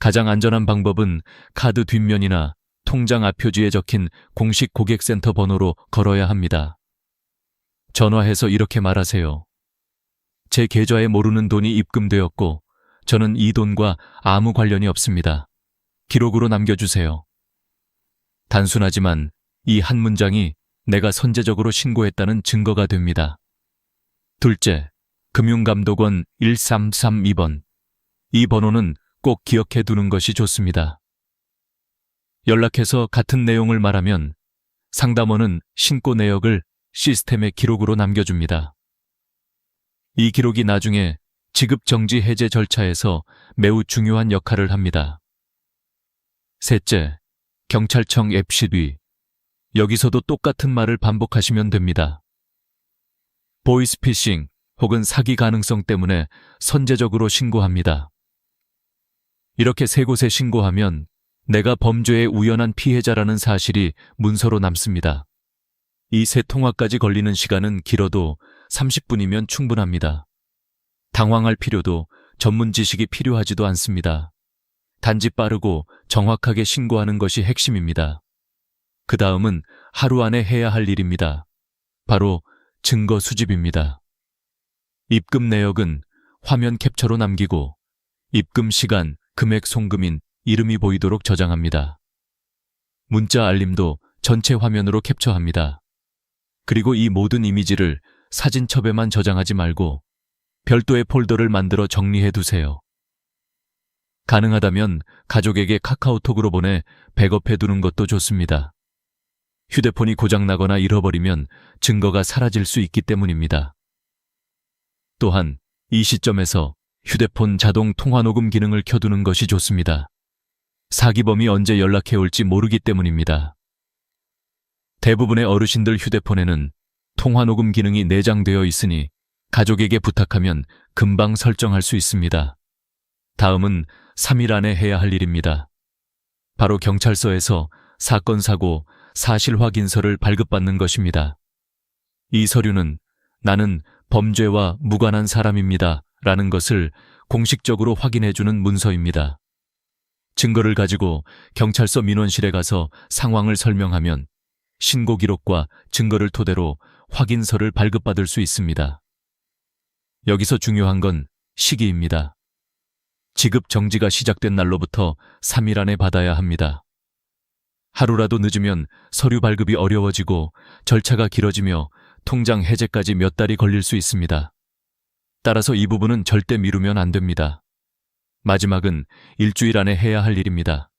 가장 안전한 방법은 카드 뒷면이나 통장 앞표지에 적힌 공식 고객센터 번호로 걸어야 합니다. 전화해서 이렇게 말하세요. 제 계좌에 모르는 돈이 입금되었고 저는 이 돈과 아무 관련이 없습니다. 기록으로 남겨주세요. 단순하지만 이 한 문장이 내가 선제적으로 신고했다는 증거가 됩니다. 둘째, 금융감독원 1332번. 이 번호는 꼭 기억해 두는 것이 좋습니다. 연락해서 같은 내용을 말하면 상담원은 신고 내역을 시스템에 기록으로 남겨줍니다. 이 기록이 나중에 지급정지 해제 절차에서 매우 중요한 역할을 합니다. 셋째, 경찰청 앱 시뒤. 여기서도 똑같은 말을 반복하시면 됩니다. 보이스피싱 혹은 사기 가능성 때문에 선제적으로 신고합니다. 이렇게 세 곳에 신고하면 내가 범죄의 우연한 피해자라는 사실이 문서로 남습니다. 이 세 통화까지 걸리는 시간은 길어도 30분이면 충분합니다. 당황할 필요도 전문 지식이 필요하지도 않습니다. 단지 빠르고 정확하게 신고하는 것이 핵심입니다. 그 다음은 하루 안에 해야 할 일입니다. 바로 증거 수집입니다. 입금 내역은 화면 캡처로 남기고 입금 시간, 금액 송금인 이름이 보이도록 저장합니다. 문자 알림도 전체 화면으로 캡처합니다. 그리고 이 모든 이미지를 사진첩에만 저장하지 말고 별도의 폴더를 만들어 정리해 두세요. 가능하다면 가족에게 카카오톡으로 보내 백업해 두는 것도 좋습니다. 휴대폰이 고장나거나 잃어버리면 증거가 사라질 수 있기 때문입니다. 또한 이 시점에서 휴대폰 자동 통화 녹음 기능을 켜두는 것이 좋습니다. 사기범이 언제 연락해 올지 모르기 때문입니다. 대부분의 어르신들 휴대폰에는 통화 녹음 기능이 내장되어 있으니 가족에게 부탁하면 금방 설정할 수 있습니다. 다음은 3일 안에 해야 할 일입니다. 바로 경찰서에서 사건 사고 사실 확인서를 발급받는 것입니다. 이 서류는 나는 범죄와 무관한 사람입니다 라는 것을 공식적으로 확인해주는 문서입니다. 증거를 가지고 경찰서 민원실에 가서 상황을 설명하면 신고 기록과 증거를 토대로 확인서를 발급받을 수 있습니다. 여기서 중요한 건 시기입니다. 지급 정지가 시작된 날로부터 3일 안에 받아야 합니다. 하루라도 늦으면 서류 발급이 어려워지고 절차가 길어지며 통장 해제까지 몇 달이 걸릴 수 있습니다. 따라서 이 부분은 절대 미루면 안 됩니다. 마지막은 일주일 안에 해야 할 일입니다.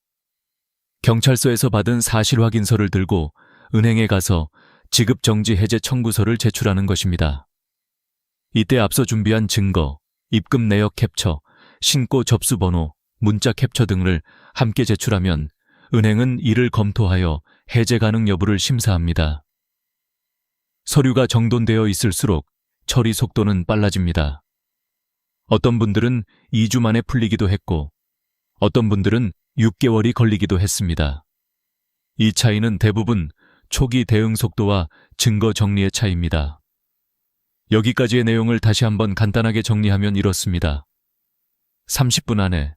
경찰서에서 받은 사실 확인서를 들고 은행에 가서 지급 정지 해제 청구서를 제출하는 것입니다. 이때 앞서 준비한 증거, 입금 내역 캡처, 신고 접수 번호, 문자 캡처 등을 함께 제출하면 은행은 이를 검토하여 해제 가능 여부를 심사합니다. 서류가 정돈되어 있을수록 처리 속도는 빨라집니다. 어떤 분들은 2주 만에 풀리기도 했고 어떤 분들은 6개월이 걸리기도 했습니다. 이 차이는 대부분 초기 대응 속도와 증거 정리의 차이입니다. 여기까지의 내용을 다시 한번 간단하게 정리하면 이렇습니다. 30분 안에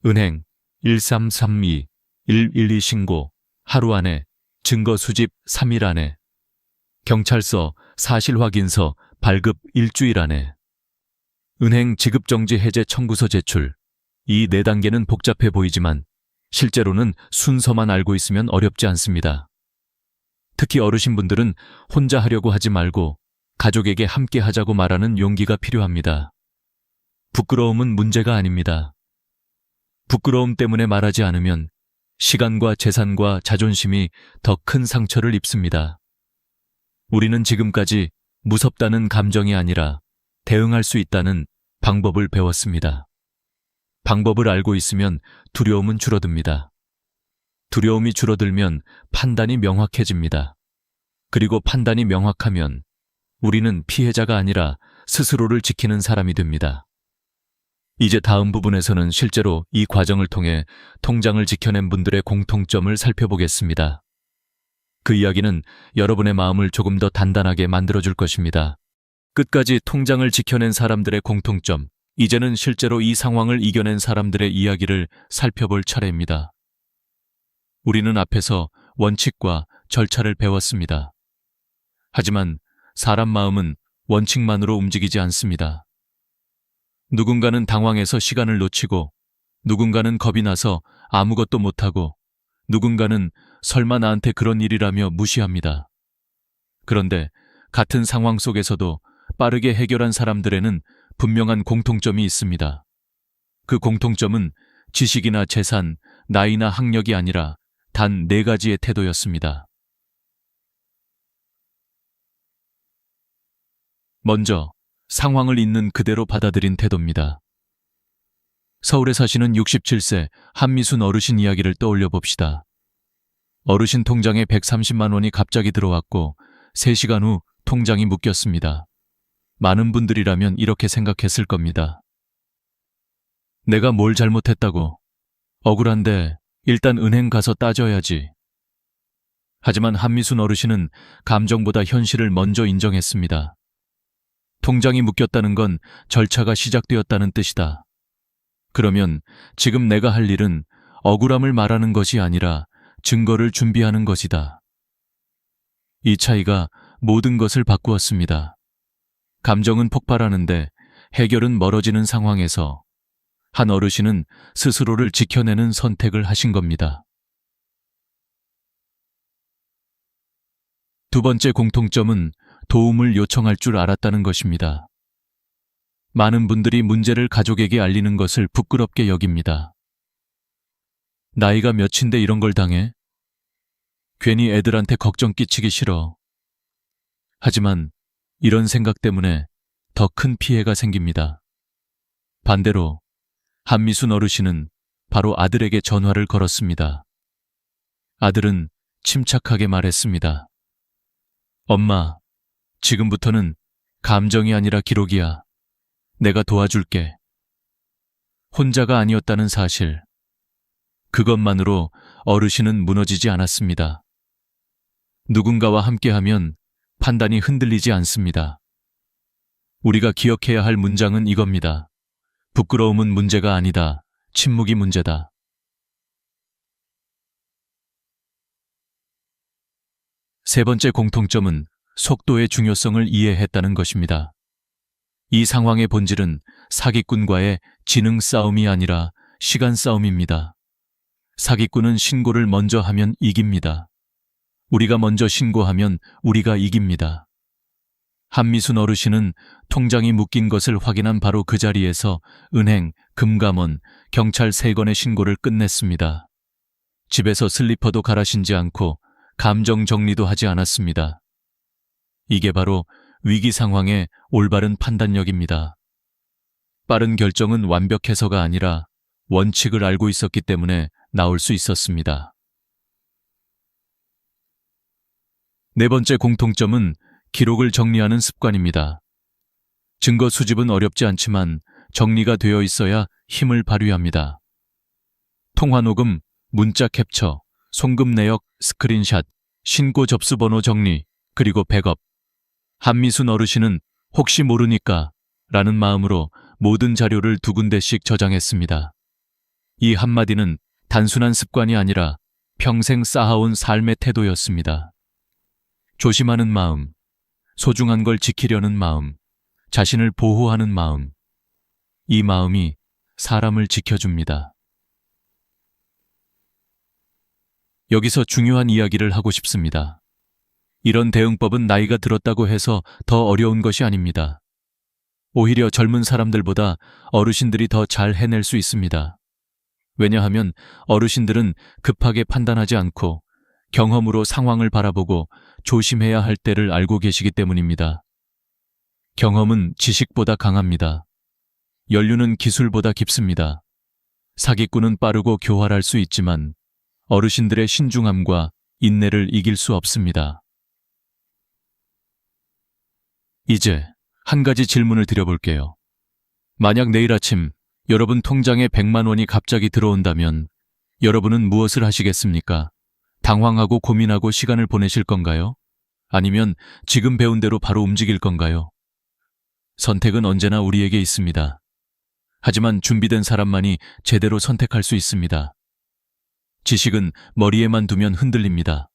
은행 1332 112 신고 하루 안에 증거 수집 3일 안에 경찰서 사실 확인서 발급 일주일 안에 은행 지급정지 해제 청구서 제출 이 4단계는 복잡해 보이지만 실제로는 순서만 알고 있으면 어렵지 않습니다. 특히 어르신분들은 혼자 하려고 하지 말고 가족에게 함께 하자고 말하는 용기가 필요합니다. 부끄러움은 문제가 아닙니다. 부끄러움 때문에 말하지 않으면 시간과 재산과 자존심이 더 큰 상처를 입습니다. 우리는 지금까지 무섭다는 감정이 아니라 대응할 수 있다는 방법을 배웠습니다. 방법을 알고 있으면 두려움은 줄어듭니다. 두려움이 줄어들면 판단이 명확해집니다. 그리고 판단이 명확하면 우리는 피해자가 아니라 스스로를 지키는 사람이 됩니다. 이제 다음 부분에서는 실제로 이 과정을 통해 통장을 지켜낸 분들의 공통점을 살펴보겠습니다. 그 이야기는 여러분의 마음을 조금 더 단단하게 만들어줄 것입니다. 끝까지 통장을 지켜낸 사람들의 공통점, 이제는 실제로 이 상황을 이겨낸 사람들의 이야기를 살펴볼 차례입니다. 우리는 앞에서 원칙과 절차를 배웠습니다. 하지만 사람 마음은 원칙만으로 움직이지 않습니다. 누군가는 당황해서 시간을 놓치고, 누군가는 겁이 나서 아무것도 못하고, 누군가는 설마 나한테 그런 일이라며 무시합니다. 그런데 같은 상황 속에서도 빠르게 해결한 사람들에는 분명한 공통점이 있습니다. 그 공통점은 지식이나 재산, 나이나 학력이 아니라 단 4가지의 태도였습니다. 먼저, 상황을 있는 그대로 받아들인 태도입니다. 서울에 사시는 67세 한미순 어르신 이야기를 떠올려 봅시다. 어르신 통장에 130만 원이 갑자기 들어왔고 3시간 후 통장이 묶였습니다. 많은 분들이라면 이렇게 생각했을 겁니다. 내가 뭘 잘못했다고 억울한데 일단 은행 가서 따져야지. 하지만 한미순 어르신은 감정보다 현실을 먼저 인정했습니다. 통장이 묶였다는 건 절차가 시작되었다는 뜻이다. 그러면 지금 내가 할 일은 억울함을 말하는 것이 아니라 증거를 준비하는 것이다. 이 차이가 모든 것을 바꾸었습니다. 감정은 폭발하는데 해결은 멀어지는 상황에서 한 어르신은 스스로를 지켜내는 선택을 하신 겁니다. 두 번째 공통점은 도움을 요청할 줄 알았다는 것입니다. 많은 분들이 문제를 가족에게 알리는 것을 부끄럽게 여깁니다. 나이가 몇인데 이런 걸 당해? 괜히 애들한테 걱정 끼치기 싫어. 하지만 이런 생각 때문에 더 큰 피해가 생깁니다. 반대로 한미순 어르신은 바로 아들에게 전화를 걸었습니다. 아들은 침착하게 말했습니다. 엄마, 지금부터는 감정이 아니라 기록이야. 내가 도와줄게. 혼자가 아니었다는 사실. 그것만으로 어르신은 무너지지 않았습니다. 누군가와 함께하면 판단이 흔들리지 않습니다. 우리가 기억해야 할 문장은 이겁니다. 부끄러움은 문제가 아니다. 침묵이 문제다. 세 번째 공통점은 속도의 중요성을 이해했다는 것입니다. 이 상황의 본질은 사기꾼과의 지능 싸움이 아니라 시간 싸움입니다. 사기꾼은 신고를 먼저 하면 이깁니다. 우리가 먼저 신고하면 우리가 이깁니다. 한미순 어르신은 통장이 묶인 것을 확인한 바로 그 자리에서 은행, 금감원, 경찰 3건의 신고를 끝냈습니다. 집에서 슬리퍼도 갈아 신지 않고 감정 정리도 하지 않았습니다. 이게 바로 위기 상황의 올바른 판단력입니다. 빠른 결정은 완벽해서가 아니라 원칙을 알고 있었기 때문에 나올 수 있었습니다. 네 번째 공통점은 기록을 정리하는 습관입니다. 증거 수집은 어렵지 않지만 정리가 되어 있어야 힘을 발휘합니다. 통화 녹음, 문자 캡처, 송금 내역, 스크린샷, 신고 접수 번호 정리, 그리고 백업. 한미순 어르신은 혹시 모르니까 라는 마음으로 모든 자료를 2군데씩 저장했습니다. 이 한마디는 단순한 습관이 아니라 평생 쌓아온 삶의 태도였습니다. 조심하는 마음, 소중한 걸 지키려는 마음, 자신을 보호하는 마음. 이 마음이 사람을 지켜줍니다. 여기서 중요한 이야기를 하고 싶습니다. 이런 대응법은 나이가 들었다고 해서 더 어려운 것이 아닙니다. 오히려 젊은 사람들보다 어르신들이 더 잘 해낼 수 있습니다. 왜냐하면 어르신들은 급하게 판단하지 않고 경험으로 상황을 바라보고 조심해야 할 때를 알고 계시기 때문입니다. 경험은 지식보다 강합니다. 연륜은 기술보다 깊습니다. 사기꾼은 빠르고 교활할 수 있지만 어르신들의 신중함과 인내를 이길 수 없습니다. 이제 한 가지 질문을 드려볼게요. 만약 내일 아침 여러분 통장에 100만 원이 갑자기 들어온다면 여러분은 무엇을 하시겠습니까? 당황하고 고민하고 시간을 보내실 건가요? 아니면 지금 배운 대로 바로 움직일 건가요? 선택은 언제나 우리에게 있습니다. 하지만 준비된 사람만이 제대로 선택할 수 있습니다. 지식은 머리에만 두면 흔들립니다.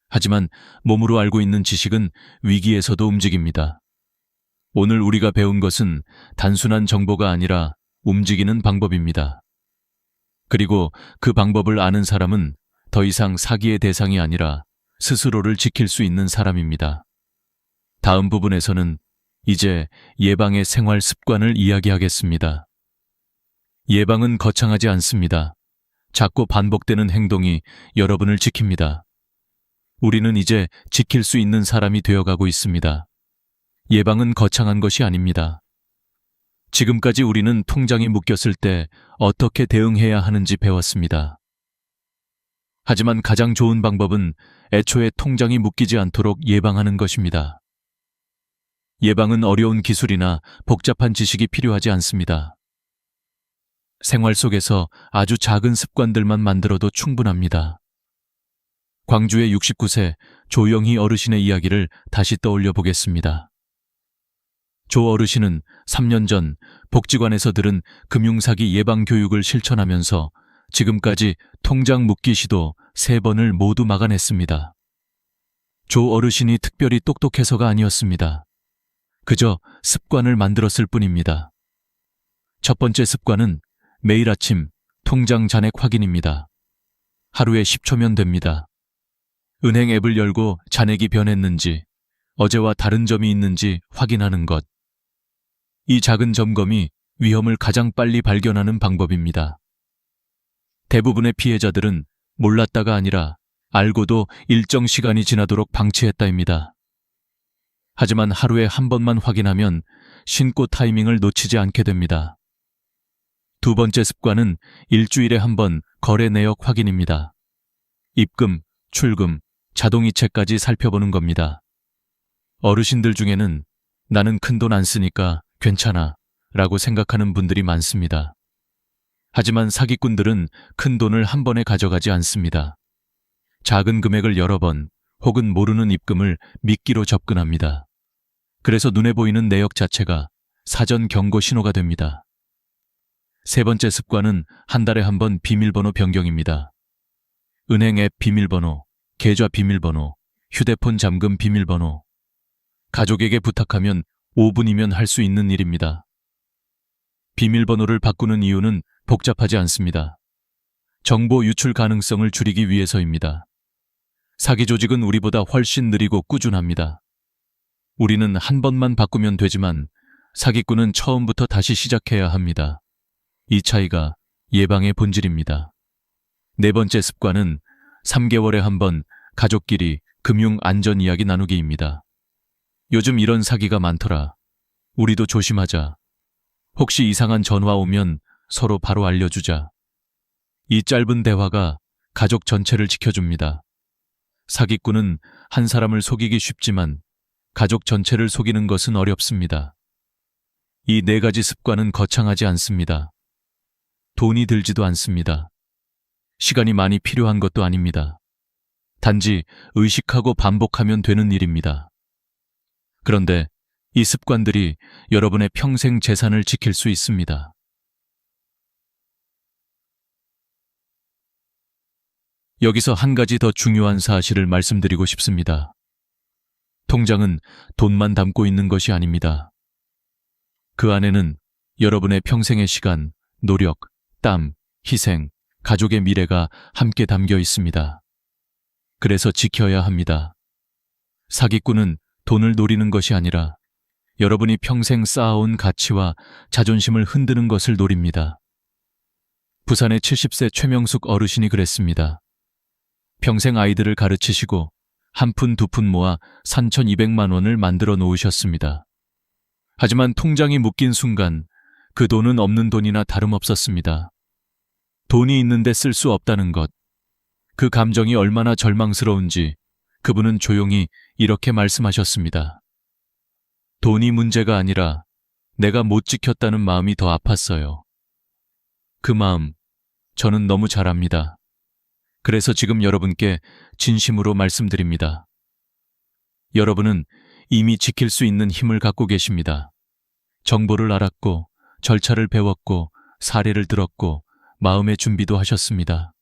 하지만 몸으로 알고 있는 지식은 위기에서도 움직입니다. 오늘 우리가 배운 것은 단순한 정보가 아니라 움직이는 방법입니다. 그리고 그 방법을 아는 사람은 더 이상 사기의 대상이 아니라 스스로를 지킬 수 있는 사람입니다. 다음 부분에서는 이제 예방의 생활 습관을 이야기하겠습니다. 예방은 거창하지 않습니다. 자꾸 반복되는 행동이 여러분을 지킵니다. 우리는 이제 지킬 수 있는 사람이 되어가고 있습니다. 예방은 거창한 것이 아닙니다. 지금까지 우리는 통장이 묶였을 때 어떻게 대응해야 하는지 배웠습니다. 하지만 가장 좋은 방법은 애초에 통장이 묶이지 않도록 예방하는 것입니다. 예방은 어려운 기술이나 복잡한 지식이 필요하지 않습니다. 생활 속에서 아주 작은 습관들만 만들어도 충분합니다. 광주의 69세 조영희 어르신의 이야기를 다시 떠올려 보겠습니다. 조 어르신은 3년 전 복지관에서 들은 금융사기 예방 교육을 실천하면서 지금까지 통장 묶기 시도 3번을 모두 막아냈습니다. 조 어르신이 특별히 똑똑해서가 아니었습니다. 그저 습관을 만들었을 뿐입니다. 첫 번째 습관은 매일 아침 통장 잔액 확인입니다. 하루에 10초면 됩니다. 은행 앱을 열고 잔액이 변했는지, 어제와 다른 점이 있는지 확인하는 것. 이 작은 점검이 위험을 가장 빨리 발견하는 방법입니다. 대부분의 피해자들은 몰랐다가 아니라 알고도 일정 시간이 지나도록 방치했다입니다. 하지만 하루에 한 번만 확인하면 신고 타이밍을 놓치지 않게 됩니다. 두 번째 습관은 일주일에 한 번 거래 내역 확인입니다. 입금, 출금, 자동이체까지 살펴보는 겁니다. 어르신들 중에는 나는 큰돈 안 쓰니까 괜찮아 라고 생각하는 분들이 많습니다. 하지만 사기꾼들은 큰 돈을 한 번에 가져가지 않습니다. 작은 금액을 여러 번 혹은 모르는 입금을 미끼로 접근합니다. 그래서 눈에 보이는 내역 자체가 사전 경고 신호가 됩니다. 세 번째 습관은 한 달에 한 번 비밀번호 변경입니다. 은행 앱 비밀번호, 계좌 비밀번호, 휴대폰 잠금 비밀번호. 가족에게 부탁하면 5분이면 할 수 있는 일입니다. 비밀번호를 바꾸는 이유는 복잡하지 않습니다. 정보 유출 가능성을 줄이기 위해서입니다. 사기 조직은 우리보다 훨씬 느리고 꾸준합니다. 우리는 한 번만 바꾸면 되지만 사기꾼은 처음부터 다시 시작해야 합니다. 이 차이가 예방의 본질입니다. 네 번째 습관은 3개월에 한 번 가족끼리 금융 안전 이야기 나누기입니다. 요즘 이런 사기가 많더라. 우리도 조심하자. 혹시 이상한 전화 오면 서로 바로 알려주자. 이 짧은 대화가 가족 전체를 지켜줍니다. 사기꾼은 한 사람을 속이기 쉽지만 가족 전체를 속이는 것은 어렵습니다. 이 4가지 습관은 거창하지 않습니다. 돈이 들지도 않습니다. 시간이 많이 필요한 것도 아닙니다. 단지 의식하고 반복하면 되는 일입니다. 그런데 이 습관들이 여러분의 평생 재산을 지킬 수 있습니다. 여기서 한 가지 더 중요한 사실을 말씀드리고 싶습니다. 통장은 돈만 담고 있는 것이 아닙니다. 그 안에는 여러분의 평생의 시간, 노력, 땀, 희생, 가족의 미래가 함께 담겨 있습니다. 그래서 지켜야 합니다. 사기꾼은 돈을 노리는 것이 아니라 여러분이 평생 쌓아온 가치와 자존심을 흔드는 것을 노립니다. 부산의 70세 최명숙 어르신이 그랬습니다. 평생 아이들을 가르치시고 한 푼 두 푼 모아 3,200만 원을 만들어 놓으셨습니다. 하지만 통장이 묶인 순간 그 돈은 없는 돈이나 다름없었습니다. 돈이 있는데 쓸 수 없다는 것. 그 감정이 얼마나 절망스러운지 그분은 조용히 이렇게 말씀하셨습니다. 돈이 문제가 아니라 내가 못 지켰다는 마음이 더 아팠어요. 그 마음 저는 너무 잘 압니다. 그래서 지금 여러분께 진심으로 말씀드립니다. 여러분은 이미 지킬 수 있는 힘을 갖고 계십니다. 정보를 알았고, 절차를 배웠고, 사례를 들었고, 마음의 준비도 하셨습니다.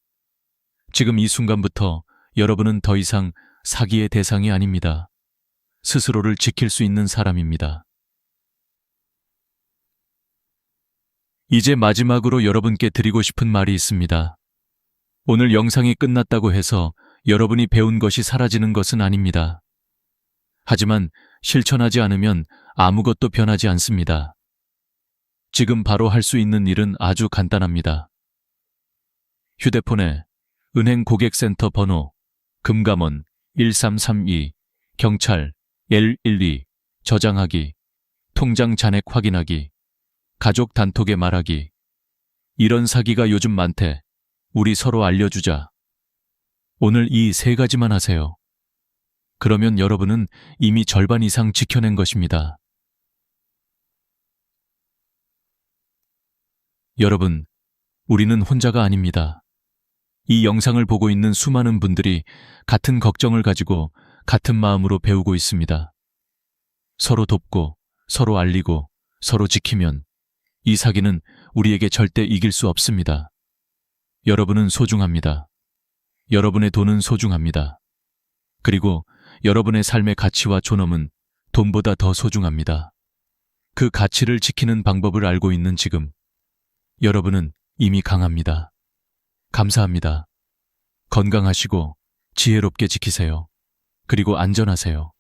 지금 이 순간부터 여러분은 더 이상 사기의 대상이 아닙니다. 스스로를 지킬 수 있는 사람입니다. 이제 마지막으로 여러분께 드리고 싶은 말이 있습니다. 오늘 영상이 끝났다고 해서 여러분이 배운 것이 사라지는 것은 아닙니다. 하지만 실천하지 않으면 아무것도 변하지 않습니다. 지금 바로 할 수 있는 일은 아주 간단합니다. 휴대폰에 은행 고객센터 번호, 금감원 1332, 경찰 112, 저장하기, 통장 잔액 확인하기, 가족 단톡에 말하기. 이런 사기가 요즘 많대. 우리 서로 알려주자. 오늘 이 3가지만 하세요. 그러면 여러분은 이미 절반 이상 지켜낸 것입니다. 여러분, 우리는 혼자가 아닙니다. 이 영상을 보고 있는 수많은 분들이 같은 걱정을 가지고 같은 마음으로 배우고 있습니다. 서로 돕고, 서로 알리고, 서로 지키면 이 사기는 우리에게 절대 이길 수 없습니다. 여러분은 소중합니다. 여러분의 돈은 소중합니다. 그리고 여러분의 삶의 가치와 존엄은 돈보다 더 소중합니다. 그 가치를 지키는 방법을 알고 있는 지금, 여러분은 이미 강합니다. 감사합니다. 건강하시고 지혜롭게 지키세요. 그리고 안전하세요.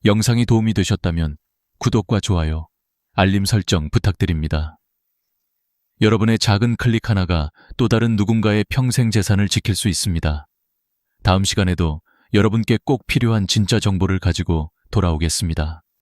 영상이 도움이 되셨다면 구독과 좋아요, 알림 설정 부탁드립니다. 여러분의 작은 클릭 하나가 또 다른 누군가의 평생 재산을 지킬 수 있습니다. 다음 시간에도 여러분께 꼭 필요한 진짜 정보를 가지고 돌아오겠습니다.